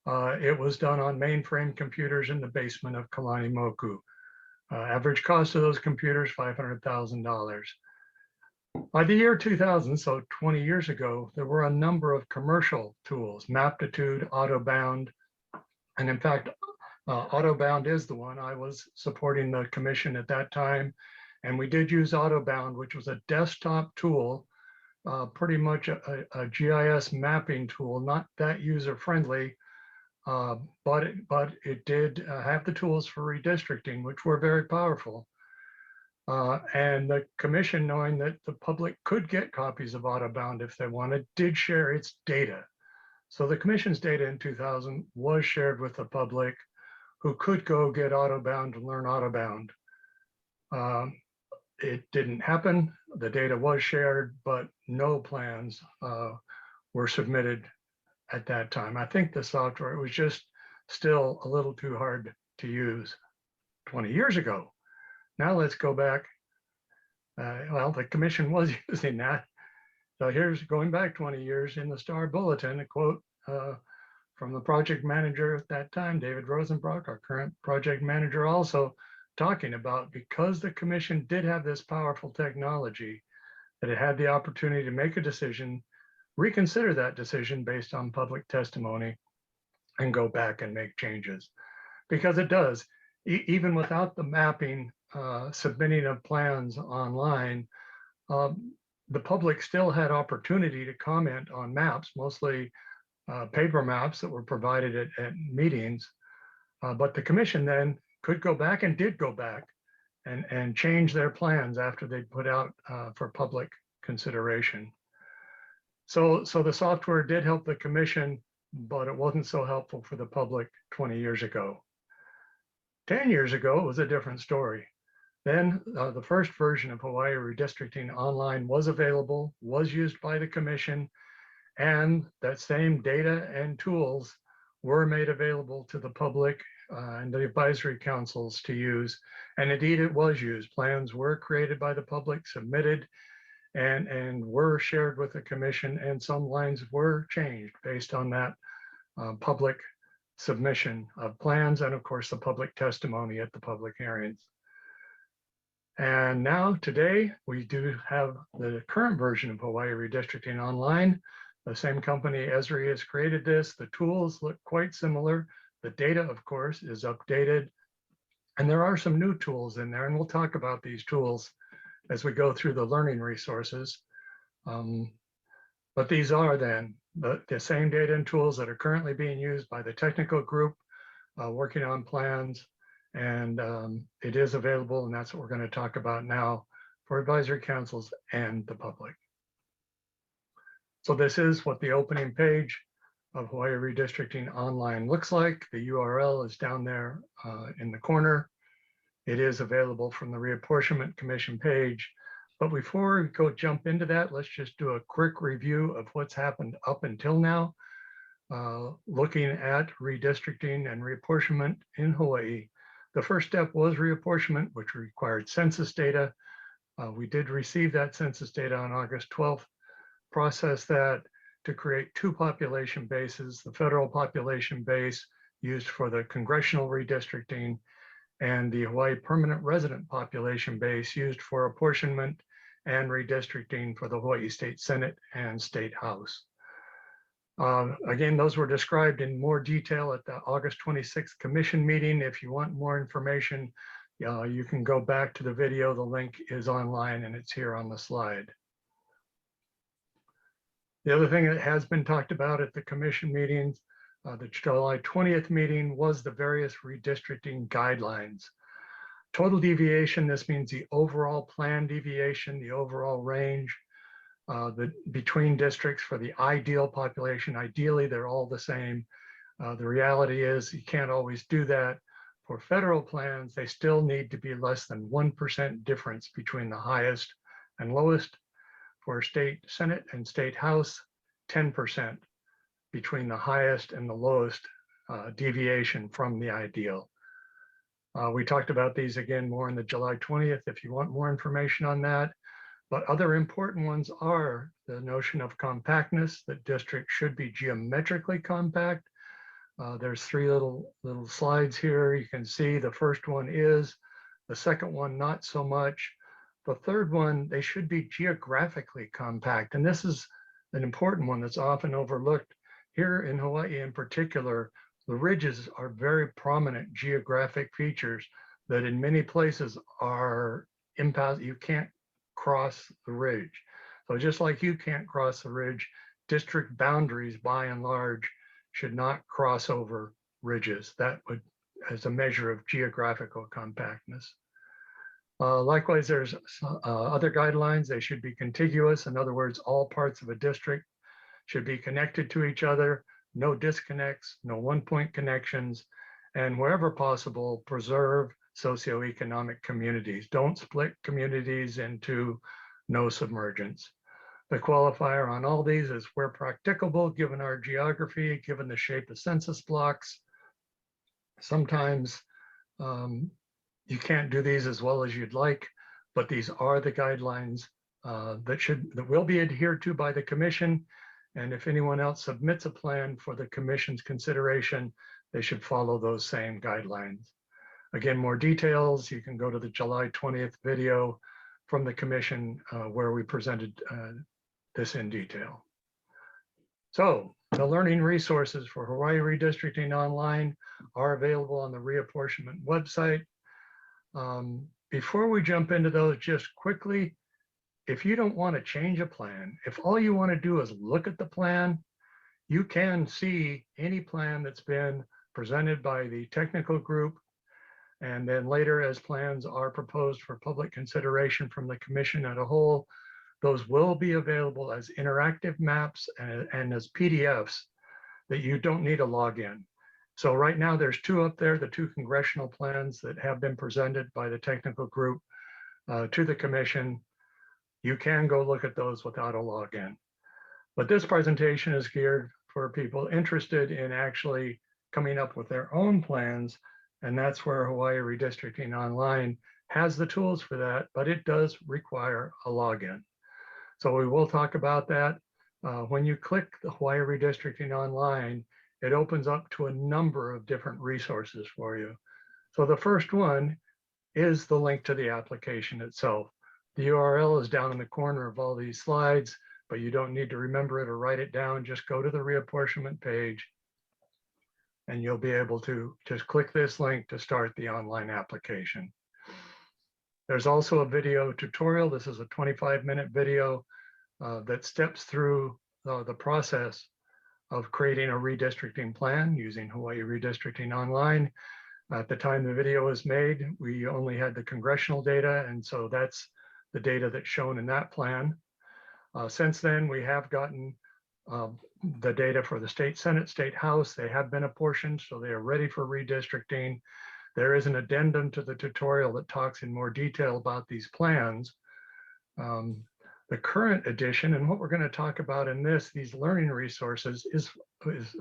It was done on mainframe computers in the basement of Kalani Moku. Average cost of those computers, $500,000. By the year 2000, so 20 years ago, there were a number of commercial tools, Maptitude, Autobound, and in fact, Autobound is the one. I was supporting the commission at that time, and we did use Autobound, which was a desktop tool, pretty much a GIS mapping tool, not that user-friendly, but it did have the tools for redistricting, which were very powerful. And the commission, knowing that the public could get copies of Autobound if they wanted, did share its data. So the commission's data in 2000 was shared with the public, who could go get Autobound and learn Autobound. It didn't happen. The data was shared, but no plans were submitted at that time. I think the software was just still a little too hard to use 20 years ago. Now let's go back. Well, the commission was using that. So here's going back 20 years in the Star Bulletin, a quote from the project manager at that time, David Rosenbrock, our current project manager, also talking about, because the commission did have this powerful technology, that it had the opportunity to make a decision, reconsider that decision based on public testimony, and go back and make changes. Because it does, even without the mapping, submitting of plans online, the public still had opportunity to comment on maps, mostly paper maps that were provided at meetings. But the commission then could go back, and did go back, and change their plans after they put out for public consideration. So the software did help the commission, but it wasn't so helpful for the public 20 years ago. 10 years ago, it was a different story. Then the first version of Hawaii Redistricting Online was available, was used by the commission, and that same data and tools were made available to the public and the advisory councils to use. And indeed, it was used. Plans were created by the public, submitted, and were shared with the commission, and some lines were changed based on that public submission of plans and, of course, the public testimony at the public hearings. And now today we do have the current version of Hawaii Redistricting Online. The same company, Esri, has created this. The tools look quite similar. The data, of course, is updated. And there are some new tools in there, and we'll talk about these tools as we go through the learning resources. But these are then the same data and tools that are currently being used by the technical group working on plans. And it is available, and that's what we're going to talk about now for advisory councils and the public. So this is what the opening page of Hawaii Redistricting Online looks like. The URL is down there in the corner. It is available from the Reapportionment Commission page. But before we go jump into that, let's just do a quick review of what's happened up until now. Looking at redistricting and reapportionment in Hawaii. The first step was reapportionment, which required census data. We did receive that census data on August 12th, process that to create two population bases, the federal population base used for the congressional redistricting and the Hawaii permanent resident population base used for apportionment and redistricting for the Hawaii State Senate and State House. Again, those were described in more detail at the August 26th commission meeting. If you want more information, you can go back to the video. The link is online and it's here on the slide. The other thing that has been talked about at the commission meetings, the July 20th meeting, was the various redistricting guidelines. Total deviation, this means the overall plan deviation, the overall range, between districts for the ideal population. Ideally, they're all the same. The reality is you can't always do that. For federal plans, they still need to be less than 1% difference between the highest and lowest. For state Senate and state House, 10% between the highest and the lowest deviation from the ideal. We talked about these again more on the July 20th if you want more information on that. But other important ones are the notion of compactness, that districts should be geometrically compact. There's three little slides here. You can see the first one is, the second one not so much. The third one, they should be geographically compact. And this is an important one that's often overlooked. Here in Hawaii in particular, the ridges are very prominent geographic features that in many places are impassable. You can't cross the ridge. So just like you can't cross the ridge, district boundaries by and large should not cross over ridges. That would, as a measure of geographical compactness. Likewise, there's other guidelines. They should be contiguous. In other words, all parts of a district should be connected to each other, no disconnects, no one-point connections, and wherever possible, preserve socioeconomic communities. Don't split communities into no submergence. The qualifier on all these is where practicable, given our geography, given the shape of census blocks. Sometimes you can't do these as well as you'd like, but these are the guidelines that will be adhered to by the commission. And if anyone else submits a plan for the commission's consideration, they should follow those same guidelines. Again, more details, you can go to the July 20th video from the commission where we presented this in detail. So the learning resources for Hawaii Redistricting Online are available on the reapportionment website. Before we jump into those, just quickly, if you don't want to change a plan, if all you want to do is look at the plan, you can see any plan that's been presented by the technical group. And then later, as plans are proposed for public consideration from the commission as a whole, those will be available as interactive maps and as PDFs that you don't need a login. So right now there's two up there, the two congressional plans that have been presented by the technical group to the commission. You can go look at those without a login. But this presentation is geared for people interested in actually coming up with their own plans. And that's where Hawaii Redistricting Online has the tools for that, but it does require a login. So we will talk about that. When you click the Hawaii Redistricting Online, it opens up to a number of different resources for you. So the first one is the link to the application itself. The URL is down in the corner of all these slides, but you don't need to remember it or write it down. Just go to the reapportionment page and you'll be able to just click this link to start the online application. There's also a video tutorial. This is a 25-minute video that steps through the process of creating a redistricting plan using Hawaii Redistricting Online. At the time the video was made, we only had the congressional data, and so that's the data that's shown in that plan. Since then, we have gotten the data for the state Senate, state House. They have been apportioned, so they are ready for redistricting. There is an addendum to the tutorial that talks in more detail about these plans. The current edition, and what we're going to talk about in these learning resources is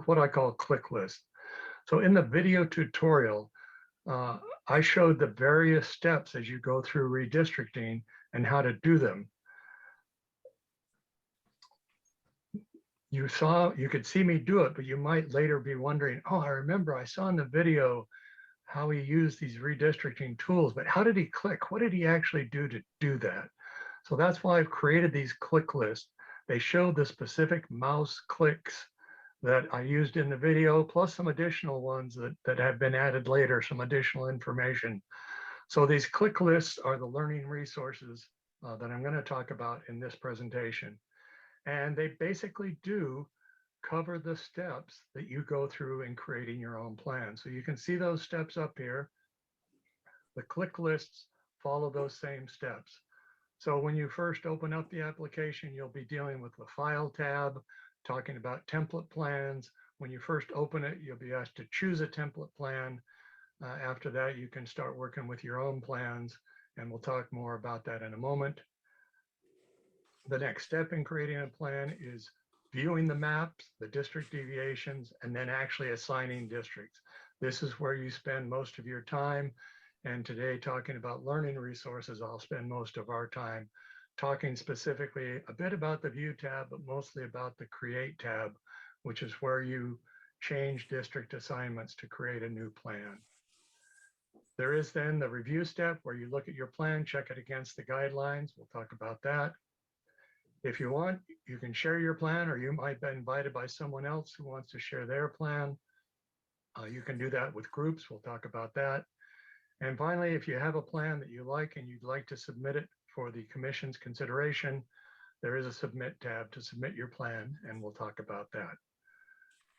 what I call a click list. So in the video tutorial, I showed the various steps as you go through redistricting and how to do them. You could see me do it, but you might later be wondering, oh, I remember I saw in the video how he used these redistricting tools, but how did he click? What did he actually do to do that? So that's why I've created these click lists. They show the specific mouse clicks that I used in the video, plus some additional ones that have been added later, some additional information. So these click lists are the learning resources that I'm going to talk about in this presentation. And they basically do cover the steps that you go through in creating your own plan. So you can see those steps up here. The click lists follow those same steps. So when you first open up the application, you'll be dealing with the File tab, talking about template plans. When you first open it, you'll be asked to choose a template plan. After that, you can start working with your own plans, and we'll talk more about that in a moment. The next step in creating a plan is viewing the maps, the district deviations, and then actually assigning districts. This is where you spend most of your time. And today, talking about learning resources, I'll spend most of our time talking specifically a bit about the View tab, but mostly about the Create tab, which is where you change district assignments to create a new plan. There is then the review step where you look at your plan, check it against the guidelines. We'll talk about that. If you want, you can share your plan, or you might be invited by someone else who wants to share their plan. You can do that with groups. We'll talk about that. And finally, if you have a plan that you like and you'd like to submit it for the commission's consideration, there is a submit tab to submit your plan, and we'll talk about that.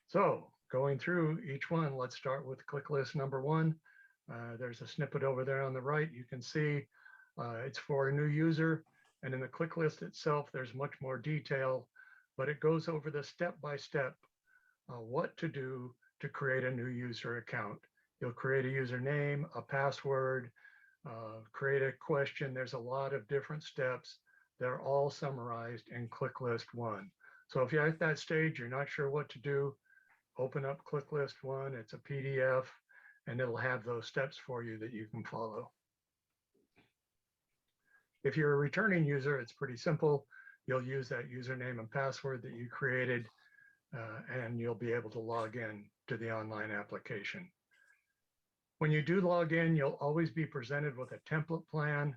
So going through each one, let's start with click list number one. There's a snippet over there on the right. You can see it's for a new user. And in the click list itself, there's much more detail, but it goes over the step-by-step what to do to create a new user account. You'll create a username, a password, create a question. There's a lot of different steps. They're all summarized in click list one. So if you're at that stage, you're not sure what to do, open up click list one. It's a PDF, and it'll have those steps for you that you can follow. If you're a returning user, it's pretty simple. You'll use that username and password that you created, and you'll be able to log in to the online application. When you do log in, you'll always be presented with a template plan.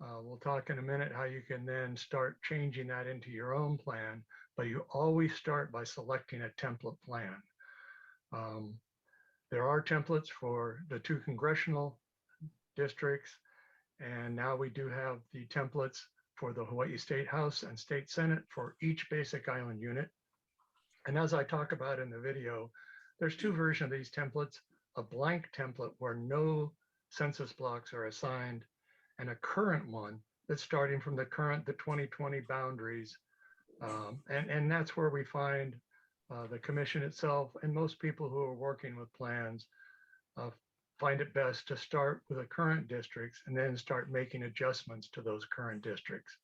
We'll talk in a minute how you can then start changing that into your own plan, but you always start by selecting a template plan. There are templates for the two congressional districts, and now we do have the templates for the Hawaii State House and State Senate for each basic island unit. And as I talk about in the video, there's two versions of these templates: a blank template where no census blocks are assigned, and a current one that's starting from the 2020 boundaries. And that's where we find the commission itself and most people who are working with plans find it best to start with the current districts and then start making adjustments to those current districts.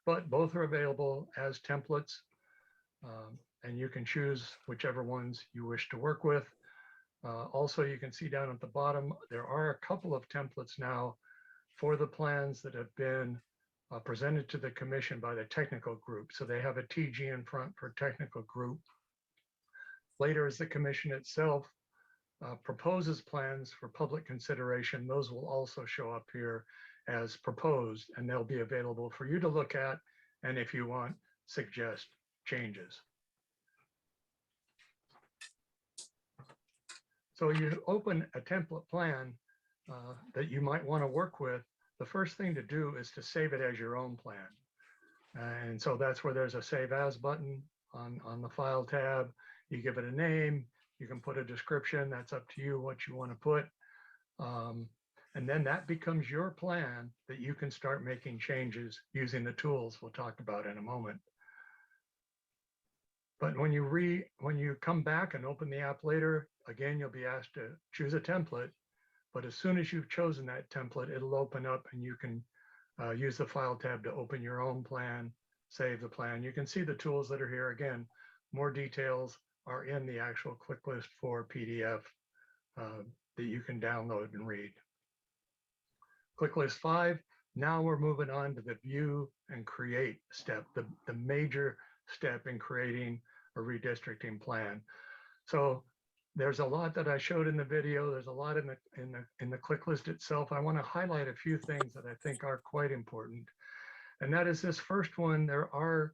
But both are available as templates, and you can choose whichever ones you wish to work with. Also, you can see down at the bottom, there are a couple of templates now for the plans that have been presented to the commission by the technical group. So they have a TG in front for technical group. Later, as the commission itself proposes plans for public consideration, those will also show up here as proposed, and they'll be available for you to look at, and if you want, suggest changes. So you open a template plan that you might want to work with. The first thing to do is to save it as your own plan. And so that's where there's a Save As button on the File tab. You give it a name, you can put a description, that's up to you what you want to put. And then that becomes your plan that you can start making changes using the tools we'll talk about in a moment. But when you come back and open the app later, again, you'll be asked to choose a template. But as soon as you've chosen that template, it'll open up and you can use the File tab to open your own plan, save the plan. You can see the tools that are here. Again, more details are in the actual click list for PDF that you can download and read. Click list 5. Now we're moving on to the view and create step, the major step in creating a redistricting plan. So there's a lot that I showed in the video. There's a lot in the click list itself. I want to highlight a few things that I think are quite important. And that is this first one. There are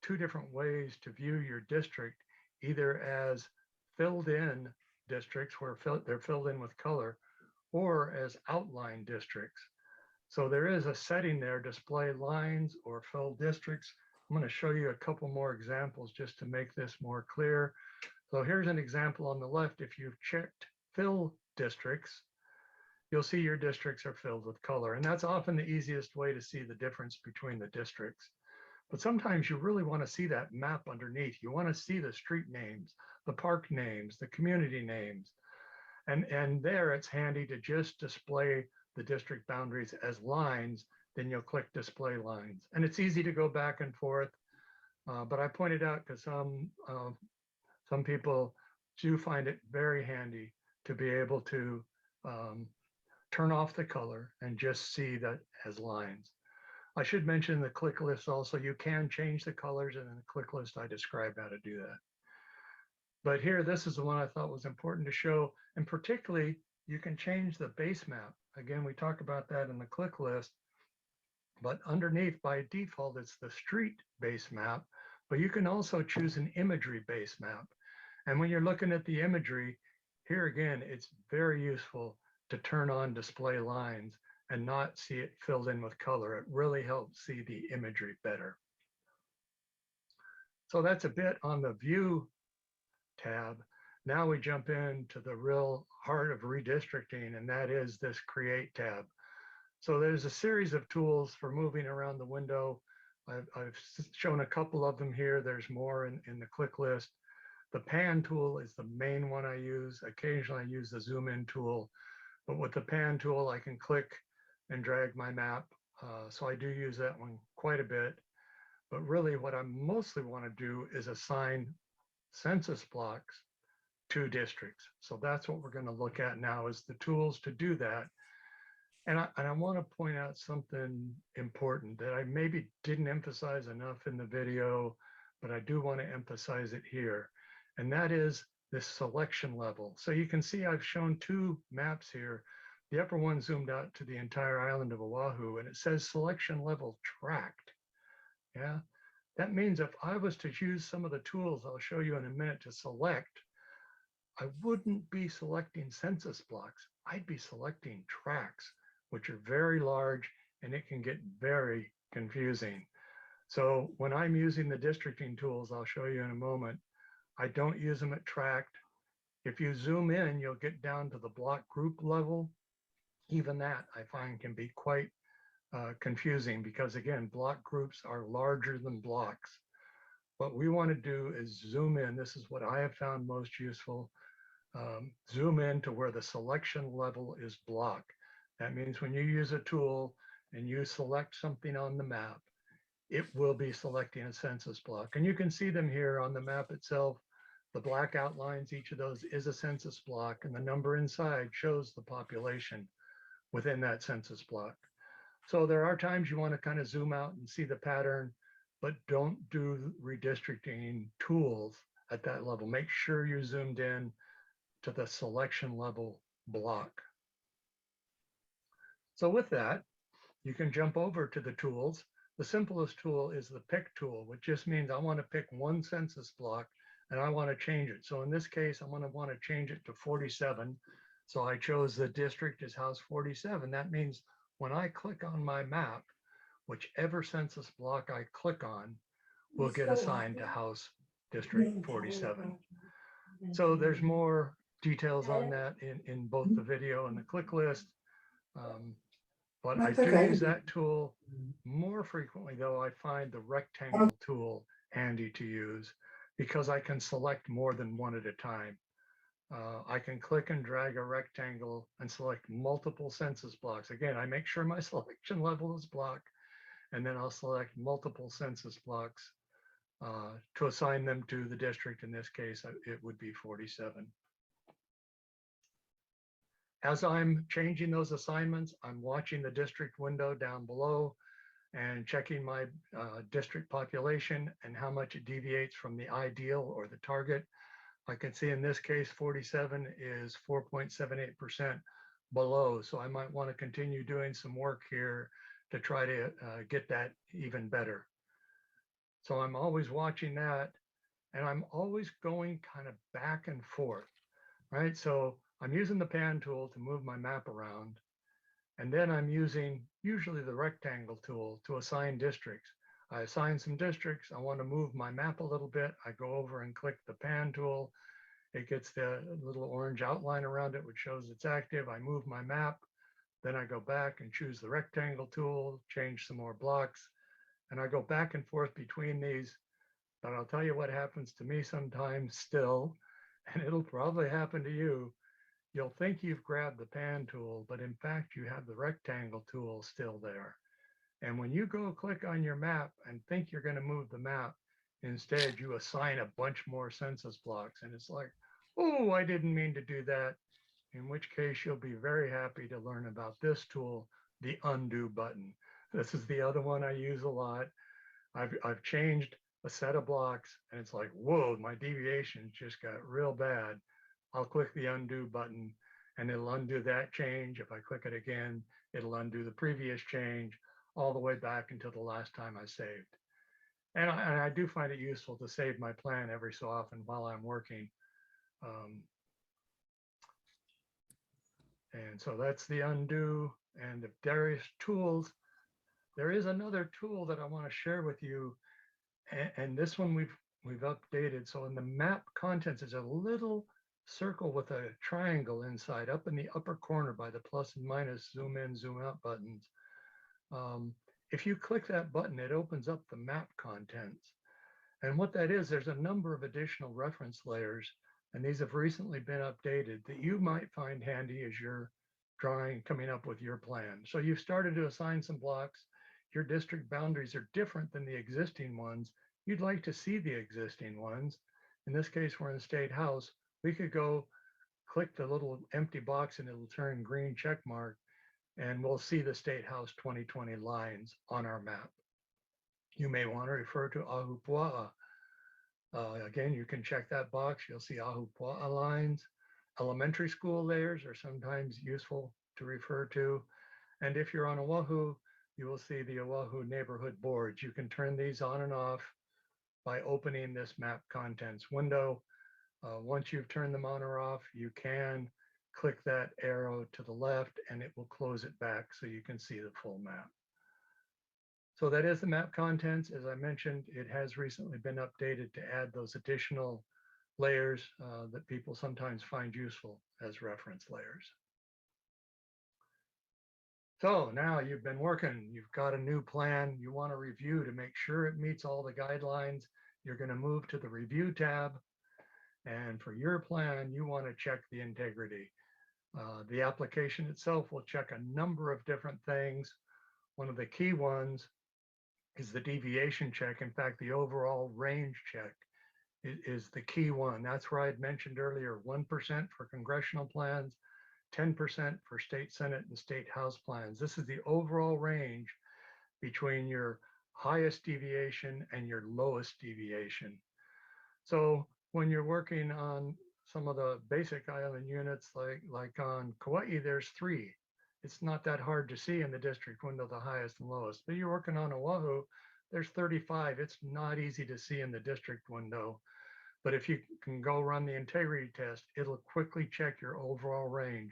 2 different ways to view your district, either as filled in districts where they're filled in with color, or as outline districts. So there is a setting there, display lines or fill districts. I'm going to show you a couple more examples just to make this more clear. So here's an example on the left. If you've checked fill districts, you'll see your districts are filled with color. And that's often the easiest way to see the difference between the districts. But sometimes you really want to see that map underneath. You want to see the street names, the park names, the community names. And there it's handy to just display the district boundaries as lines. Then you'll click display lines. And it's easy to go back and forth. But I pointed out because some people do find it very handy to be able to turn off the color and just see that as lines. I should mention the click list also, you can change the colors, and in the click list, I describe how to do that. But here, this is the one I thought was important to show, and particularly you can change the base map. Again, we talk about that in the click list, but underneath by default, it's the street base map, but you can also choose an imagery base map. And when you're looking at the imagery, here again, it's very useful to turn on display lines and not see it filled in with color. It really helps see the imagery better. So that's a bit on the view tab. Now we jump into the real heart of redistricting, and that is this create tab. So there's a series of tools for moving around the window. I've shown a couple of them here. There's more in the click list. The pan tool is the main one I use. Occasionally I use the zoom in tool, but with the pan tool, I can click and drag my map. So I do use that one quite a bit. But really what I mostly want to do is assign census blocks to districts. So that's what we're going to look at now, is the tools to do that. And I want to point out something important that I maybe didn't emphasize enough in the video, but I do want to emphasize it here. And that is this selection level. So you can see I've shown 2 maps here. The upper one zoomed out to the entire island of Oahu, and it says selection level tracked. Yeah, that means if I was to use some of the tools I'll show you in a minute to select, I wouldn't be selecting census blocks. I'd be selecting tracks, which are very large, and it can get very confusing. So when I'm using the districting tools, I'll show you in a moment, I don't use them at tracked. If you zoom in, you'll get down to the block group level. Even that I find can be quite confusing because again, block groups are larger than blocks. what we want to do is zoom in. This is what I have found most useful. Zoom in to where the selection level is blocked. That means when you use a tool and you select something on the map, it will be selecting a census block. And you can see them here on the map itself. The black outlines, each of those is a census block, and the number inside shows the population within that census block. So there are times you want to kind of zoom out and see the pattern, but don't do redistricting tools at that level. Make sure you're zoomed in to the selection level block. So with that, you can jump over to the tools. The simplest tool is the pick tool, which just means I want to pick one census block and I want to change it. So in this case, I'm going to want to change it to 47. So I chose the district as house 47. That means when I click on my map, whichever census block I click on will get assigned to house district 47. So there's more details on that in both the video and the click list. But I do use that tool more frequently, though I find the rectangle tool handy to use because I can select more than one at a time. I can click and drag a rectangle and select multiple census blocks. Again, I make sure my selection level is blocked, and then I'll select multiple census blocks to assign them to the district. In this case, it would be 47. As I'm changing those assignments, I'm watching the district window down below and checking my district population and how much it deviates from the ideal or the target. I can see in this case, 47 is 4.78% below. So I might want to continue doing some work here to try to get that even better. So I'm always watching that, and I'm always going kind of back and forth, right? So I'm using the pan tool to move my map around, and then I'm using usually the rectangle tool to assign districts. I assign some districts. I want to move my map a little bit. I go over and click the pan tool. It gets the little orange outline around it, which shows it's active. I move my map. Then I go back and choose the rectangle tool, change some more blocks, and I go back and forth between these. But I'll tell you what happens to me sometimes still, and it'll probably happen to you. You'll think you've grabbed the pan tool, but in fact, you have the rectangle tool still there. And when you go click on your map and think you're going to move the map, instead you assign a bunch more census blocks. And it's like, oh, I didn't mean to do that. In which case you'll be very happy to learn about this tool, the undo button. This is the other one I use a lot. I've changed a set of blocks and it's like, whoa, my deviations just got real bad. I'll click the undo button and it'll undo that change. If I click it again, it'll undo the previous change all the way back until the last time I saved. And I do find it useful to save my plan every so often while I'm working. And so that's the undo and the various tools. There is another tool that I want to share with you. And this one we've updated. So in the map contents, there's a little circle with a triangle inside up in the upper corner by the plus and minus zoom in, zoom out buttons. If you click that button, it opens up the map contents. And what that is, there's a number of additional reference layers, and these have recently been updated that you might find handy as you're coming up with your plan. So you've started to assign some blocks. Your district boundaries are different than the existing ones. You'd like to see the existing ones. In this case, we're in the state house. We could go click the little empty box and it'll turn green check mark, and we'll see the State House 2020 lines on our map. You may want to refer to Ahupua'a. Again, you can check that box. You'll see Ahupua'a lines. Elementary school layers are sometimes useful to refer to. And if you're on Oahu, you will see the Oahu neighborhood boards. You can turn these on and off by opening this map contents window. Once you've turned them on or off, you can click that arrow to the left and it will close it back so you can see the full map. So that is the map contents. As I mentioned, it has recently been updated to add those additional layers that people sometimes find useful as reference layers. So now you've been working, you've got a new plan, you want to review to make sure it meets all the guidelines you're going to move to the review tab. And for your plan, you want to check the integrity. The application itself will check a number of different things. One of the key ones is the deviation check. In fact, the overall range check is the key one. That's where I'd mentioned earlier, 1% for congressional plans, 10% for state Senate and state House plans. This is the overall range between your highest deviation and your lowest deviation. So when you're working on some of the basic island units, like on Kauai, there's 3. It's not that hard to see in the district window, the highest and lowest. But you're working on Oahu, there's 35. It's not easy to see in the district window. But if you can go run the integrity test, it'll quickly check your overall range.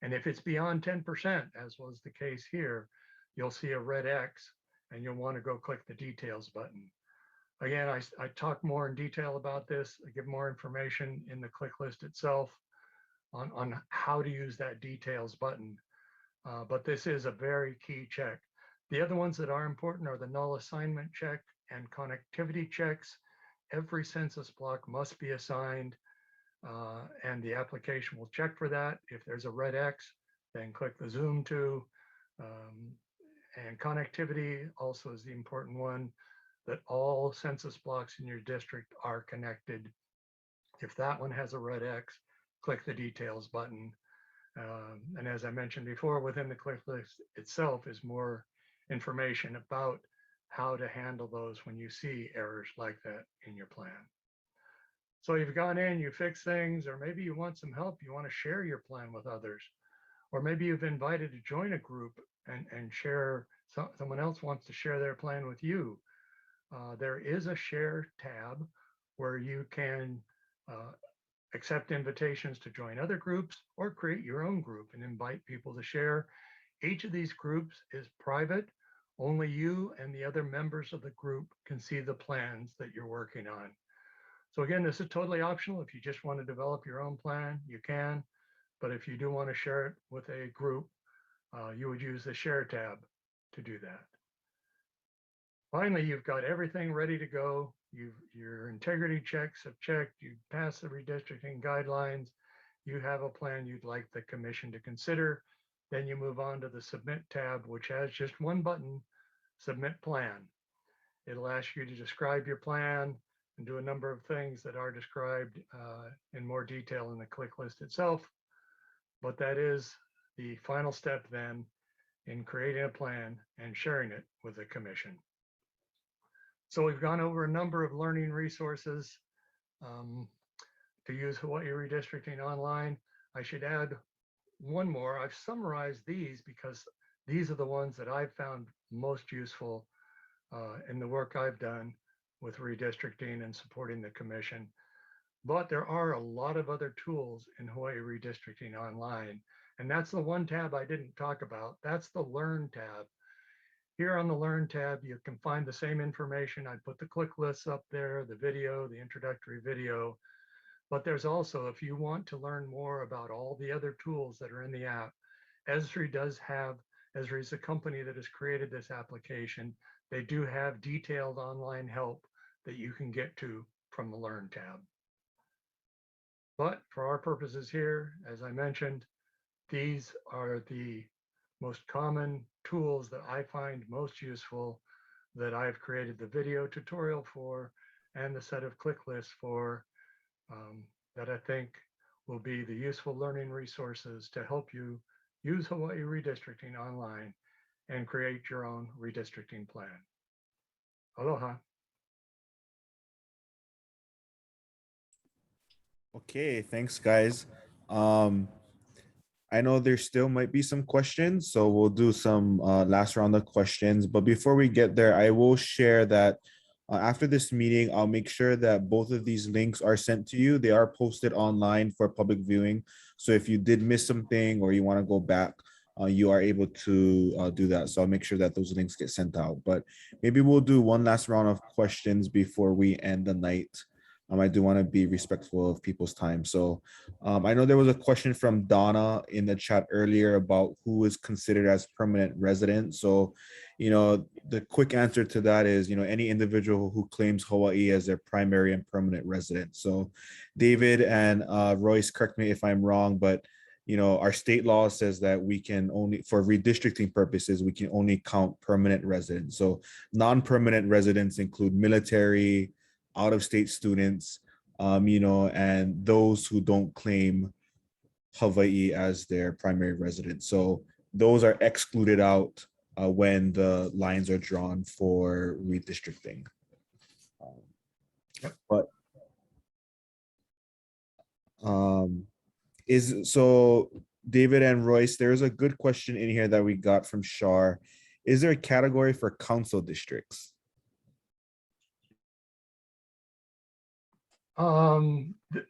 And if it's beyond 10%, as was the case here, you'll see a red X and you'll want to go click the details button. Again, I talk more in detail about this. I give more information in the click list itself on how to use that details button. But this is a very key check. The other ones that are important are the null assignment check and connectivity checks. Every census block must be assigned, and the application will check for that. If there's a red X, then click the zoom to. And connectivity also is the important one, that all census blocks in your district are connected. If that one has a red X, click the details button. And as I mentioned before, within the click list itself is more information about how to handle those when you see errors like that in your plan. So you've gone in, you fix things, or maybe you want some help, you want to share your plan with others, or maybe you've invited to join a group and share, someone else wants to share their plan with you. There is a share tab where you can accept invitations to join other groups or create your own group and invite people to share. Each of these groups is private. Only you and the other members of the group can see the plans that you're working on. So again, this is totally optional. If you just want to develop your own plan, you can. But if you do want to share it with a group, you would use the share tab to do that. Finally, you've got everything ready to go. Your integrity checks have checked. You passed the redistricting guidelines. You have a plan you'd like the commission to consider. Then you move on to the submit tab, which has just one button, submit plan. It'll ask you to describe your plan and do a number of things that are described in more detail in the click list itself. But that is the final step then in creating a plan and sharing it with the commission. So we've gone over a number of learning resources to use Hawaii Redistricting Online. I should add one more. I've summarized these because these are the ones that I've found most useful in the work I've done with redistricting and supporting the commission. But there are a lot of other tools in Hawaii Redistricting Online. And that's the one tab I didn't talk about. That's the Learn tab. Here on the Learn tab, you can find the same information. I put the click lists up there, the video, the introductory video. But there's also, if you want to learn more about all the other tools that are in the app, Esri does have, Esri is a company that has created this application. They do have detailed online help that you can get to from the Learn tab. But for our purposes here, as I mentioned, these are the most common tools that I find most useful that I've created the video tutorial for and the set of click lists for that I think will be the useful learning resources to help you use Hawaii Redistricting Online and create your own redistricting plan. Aloha. Okay, thanks, guys. I know there still might be some questions, so we'll do some last round of questions. But before we get there, I will share that after this meeting, I'll make sure that both of these links are sent to you. They are posted online for public viewing. So if you did miss something or you want to go back, you are able to do that. So I'll make sure that those links get sent out. But maybe we'll do one last round of questions before we end the night. I do want to be respectful of people's time. So I know there was a question from Donna in the chat earlier about who is considered as permanent resident. So, the quick answer to that is, any individual who claims Hawaii as their primary and permanent resident. So David and Royce, correct me if I'm wrong, but our state law says that we can only, for redistricting purposes, we can only count permanent residents. So non-permanent residents include military, out-of-state students, and those who don't claim Hawaii as their primary residence. So those are excluded out when the lines are drawn for redistricting. But so David and Royce, there's a good question in here that we got from Shar. Is there a category for council districts?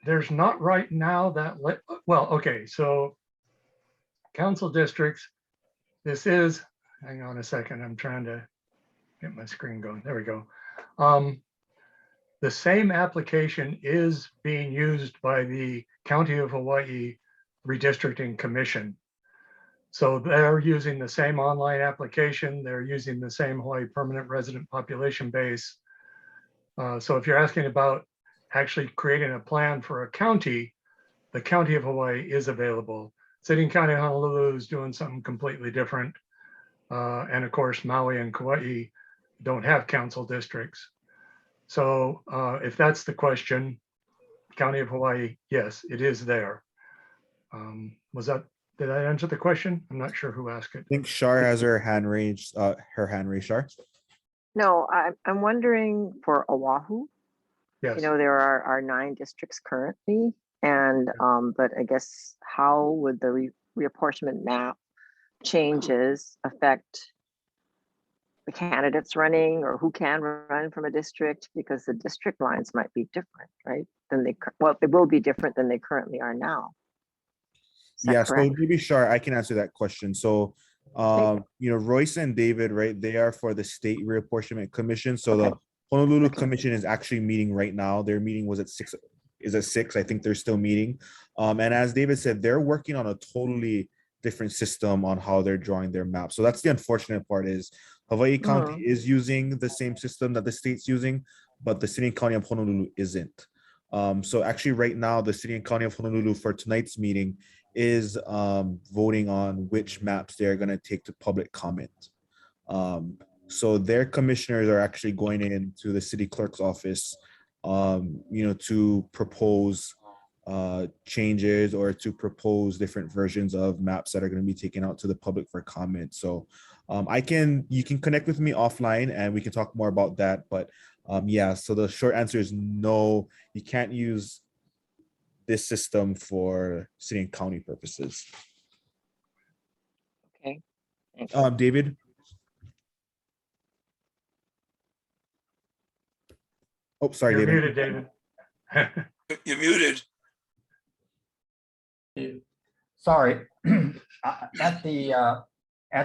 There's not right now that, well, okay, so council districts, this is, hang on a second, I'm trying to get my screen going. There we go. The same application is being used by the County of Hawaii Redistricting Commission. So they're using the same online application. They're using the same Hawaii permanent resident population base. So if you're asking about actually creating a plan for a county, the County of Hawaii is available. City and County of Honolulu is doing something completely different. And of course, Maui and Kauai don't have council districts. So if that's the question, County of Hawaii, yes, it is there. Did I answer the question? I'm not sure who asked it. I think Shar has her hand raised, Shar. No, I'm wondering for Oahu, Yes. there are 9 districts currently, and but I guess how would the reapportionment map changes affect the candidates running, or who can run from a district, because the district lines might be different, right? It will be different than they currently are now. Yeah, so maybe Shar, I can answer that question. So, Royce and David, right? They are for the State Reapportionment Commission. So the Honolulu Commission is actually meeting right now. Their meeting was at 6. Is at 6. I think they're still meeting. And as David said, they're working on a totally different system on how they're drawing their map. So that's the unfortunate part is Hawaii County is using the same system that the state's using, but the City and County of Honolulu isn't. So actually right now, the City and County of Honolulu for tonight's meeting is voting on which maps they're going to take to public comment. So their commissioners are actually going into the city clerk's office, to propose changes or to propose different versions of maps that are going to be taken out to the public for comment. So you can connect with me offline and we can talk more about that. But yeah, so the short answer is no, you can't use this system for city and county purposes. Okay. Thanks. David. Oh, sorry, You're David. muted, David. You're muted. Sorry. At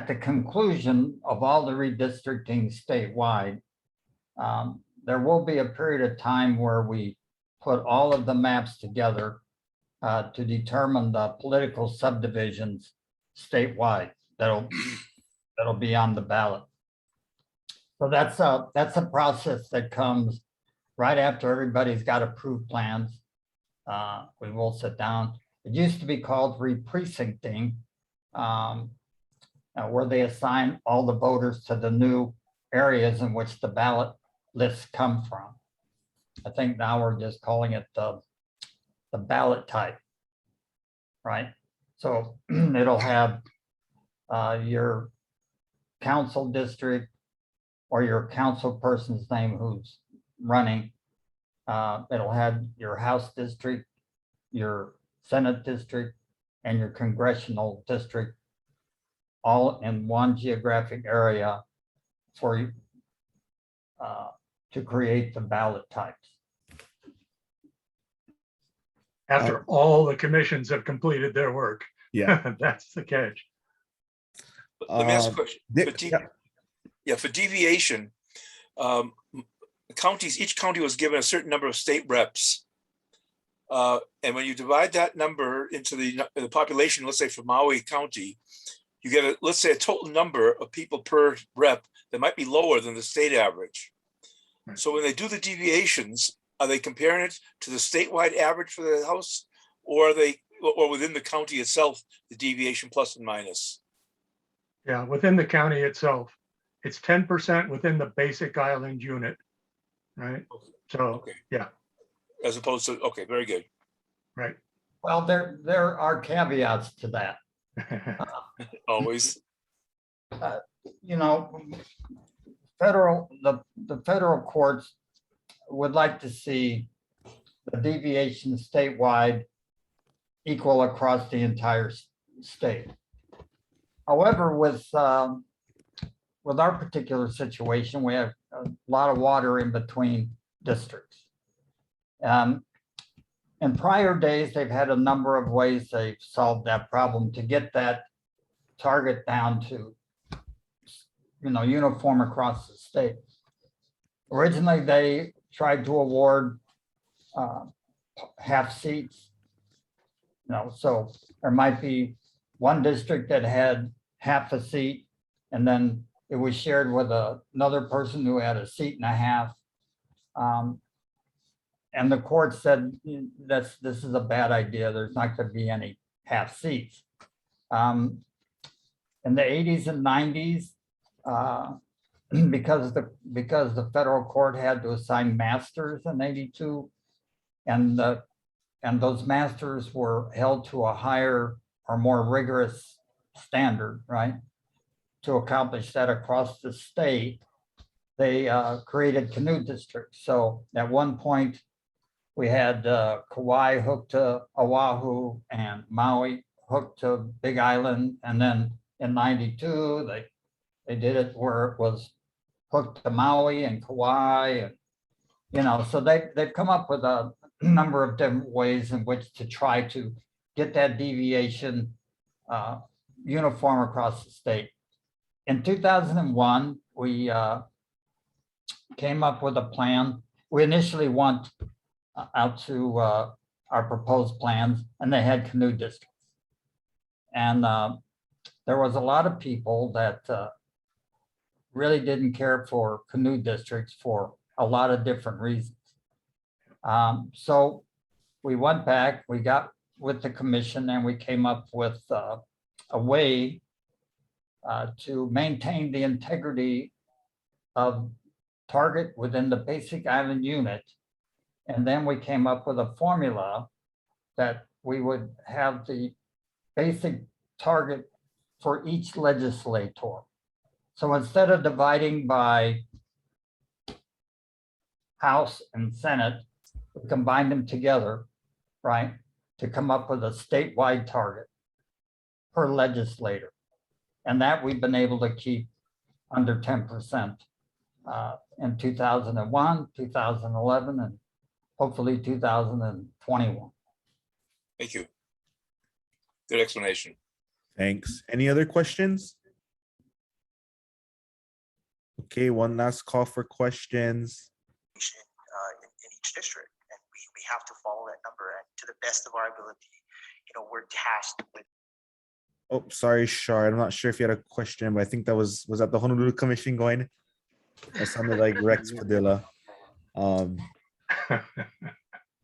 the conclusion of all the redistricting statewide, there will be a period of time where we put all of the maps together to determine the political subdivisions statewide that'll be on the ballot. So that's a process that comes right after everybody's got approved plans. We will sit down. It used to be called re-precincting, where they assign all the voters to the new areas in which the ballot lists come from. I think now we're just calling it the ballot type, right? So it'll have your council district or your council person's name who's running. It'll have your House district, your Senate district, and your congressional district all in one geographic area for to create the ballot types. After all the commissions have completed their work. Yeah. That's the catch. Let me ask a question. Dick, For deviation, counties, each county was given a certain number of state reps. And when you divide that number into the population, let's say for Maui County, you get let's say a total number of people per rep that might be lower than the state average. Right. So when they do the deviations, are they comparing it to the statewide average for the House, or or within the county itself, the deviation plus and minus? Yeah, within the county itself, it's 10% within the basic island unit, right? So, Okay. yeah, As opposed to, okay, very good. right. Well, there are caveats to that. Always. You know, the federal courts would like to see the deviation statewide equal across the entire state. However, with our particular situation, we have a lot of water in between districts. In prior days, they've had a number of ways they've solved that problem to get that target down to, you know, uniform across the state. Originally, they tried to award half seats. You know, so there might be one district that had half a seat, and then it was shared with another person who had a seat and a half. And the court said this is a bad idea. There's not going to be any half seats. In the 80s and 90s, because the federal court had to assign masters in 82, and those masters were held to a higher or more rigorous standard, right? To accomplish that across the state, they created canoe districts. So at one point, we had Kauai hooked to Oahu and Maui hooked to Big Island. And then in 92, they did it where it was hooked to Maui and Kauai. And, you know, so they've come up with a number of different ways in which to try to get that deviation uniform across the state. In 2001, we came up with a plan. We initially went out to our proposed plans, and they had canoe districts. And there was a lot of people that really didn't care for canoe districts for a lot of different reasons. So we went back, we got with the commission, and we came up with a way to maintain the integrity of target within the basic island unit. And then we came up with a formula that we would have the basic target for each legislator. So instead of dividing by House and Senate, we combined them together, right, to come up with a statewide target per legislator. And that we've been able to keep under 10% in 2001, 2011, and hopefully 2021. Thank you. Good explanation. Thanks. Any other questions? Okay, one last call for questions. In each district, and we have to follow that number, and to the best of our ability, you know, we're tasked with. Oh, sorry, Shar. I'm not sure if you had a question, but I think that was that the Honolulu Commission going? That sounded like Rex Padilla.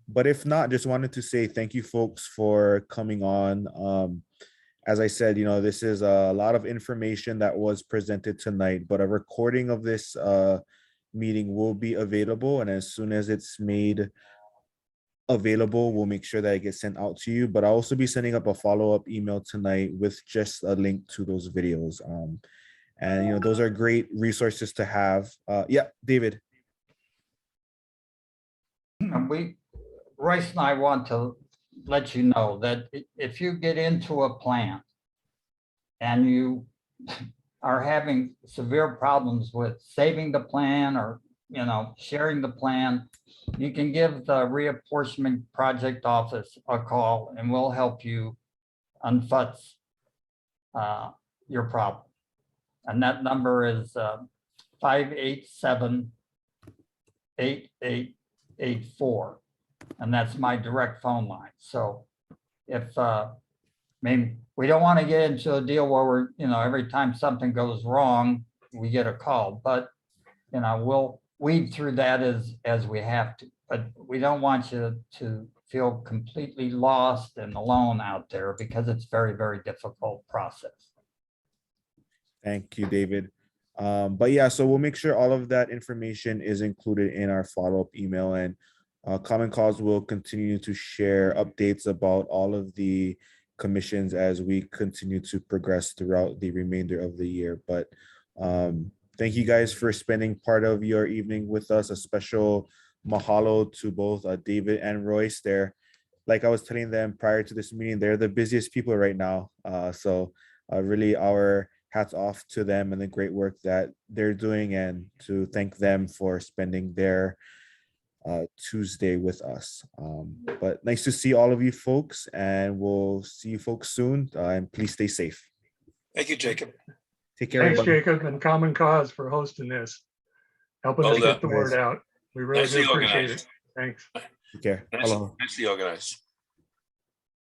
But if not, just wanted to say thank you folks for coming on. As I said, you know, this is a lot of information that was presented tonight, but a recording of this meeting will be available. And as soon as it's made available, we'll make sure that it gets sent out to you. But I'll also be sending up a follow-up email tonight with just a link to those videos. And, you know, those are great resources to have. Yeah, David. Royce and I want to let you know that if you get into a plan and you are having severe problems with saving the plan or, you know, sharing the plan, you can give the reapportionment project office a call and we'll help you unfutz your problem. And that number is 587 8884. And that's my direct phone line. So if, I mean, we don't want to get into a deal where we're, every time something goes wrong, we get a call, but, we'll weed through that as we have to. But we don't want you to feel completely lost and alone out there because it's very, very difficult process. Thank you, David. But yeah, so we'll make sure all of that information is included in our follow-up email, and Common Cause will continue to share updates about all of the commissions as we continue to progress throughout the remainder of the year. But thank you guys for spending part of your evening with us. A special mahalo to both David and Royce. They're, like I was telling them prior to this meeting, they're the busiest people right now. So really our hats off to them and the great work that they're doing, and to thank them for spending their Tuesday with us. But nice to see all of you folks, and we'll see you folks soon. And please stay safe. Thank you, Jacob. Take care, Thanks, everybody. Jacob, and Common Cause for hosting this, helping us Well get done. the word out. We really Nicely do appreciate organized. it. Thanks. Take care. Aloha. Nicely organized.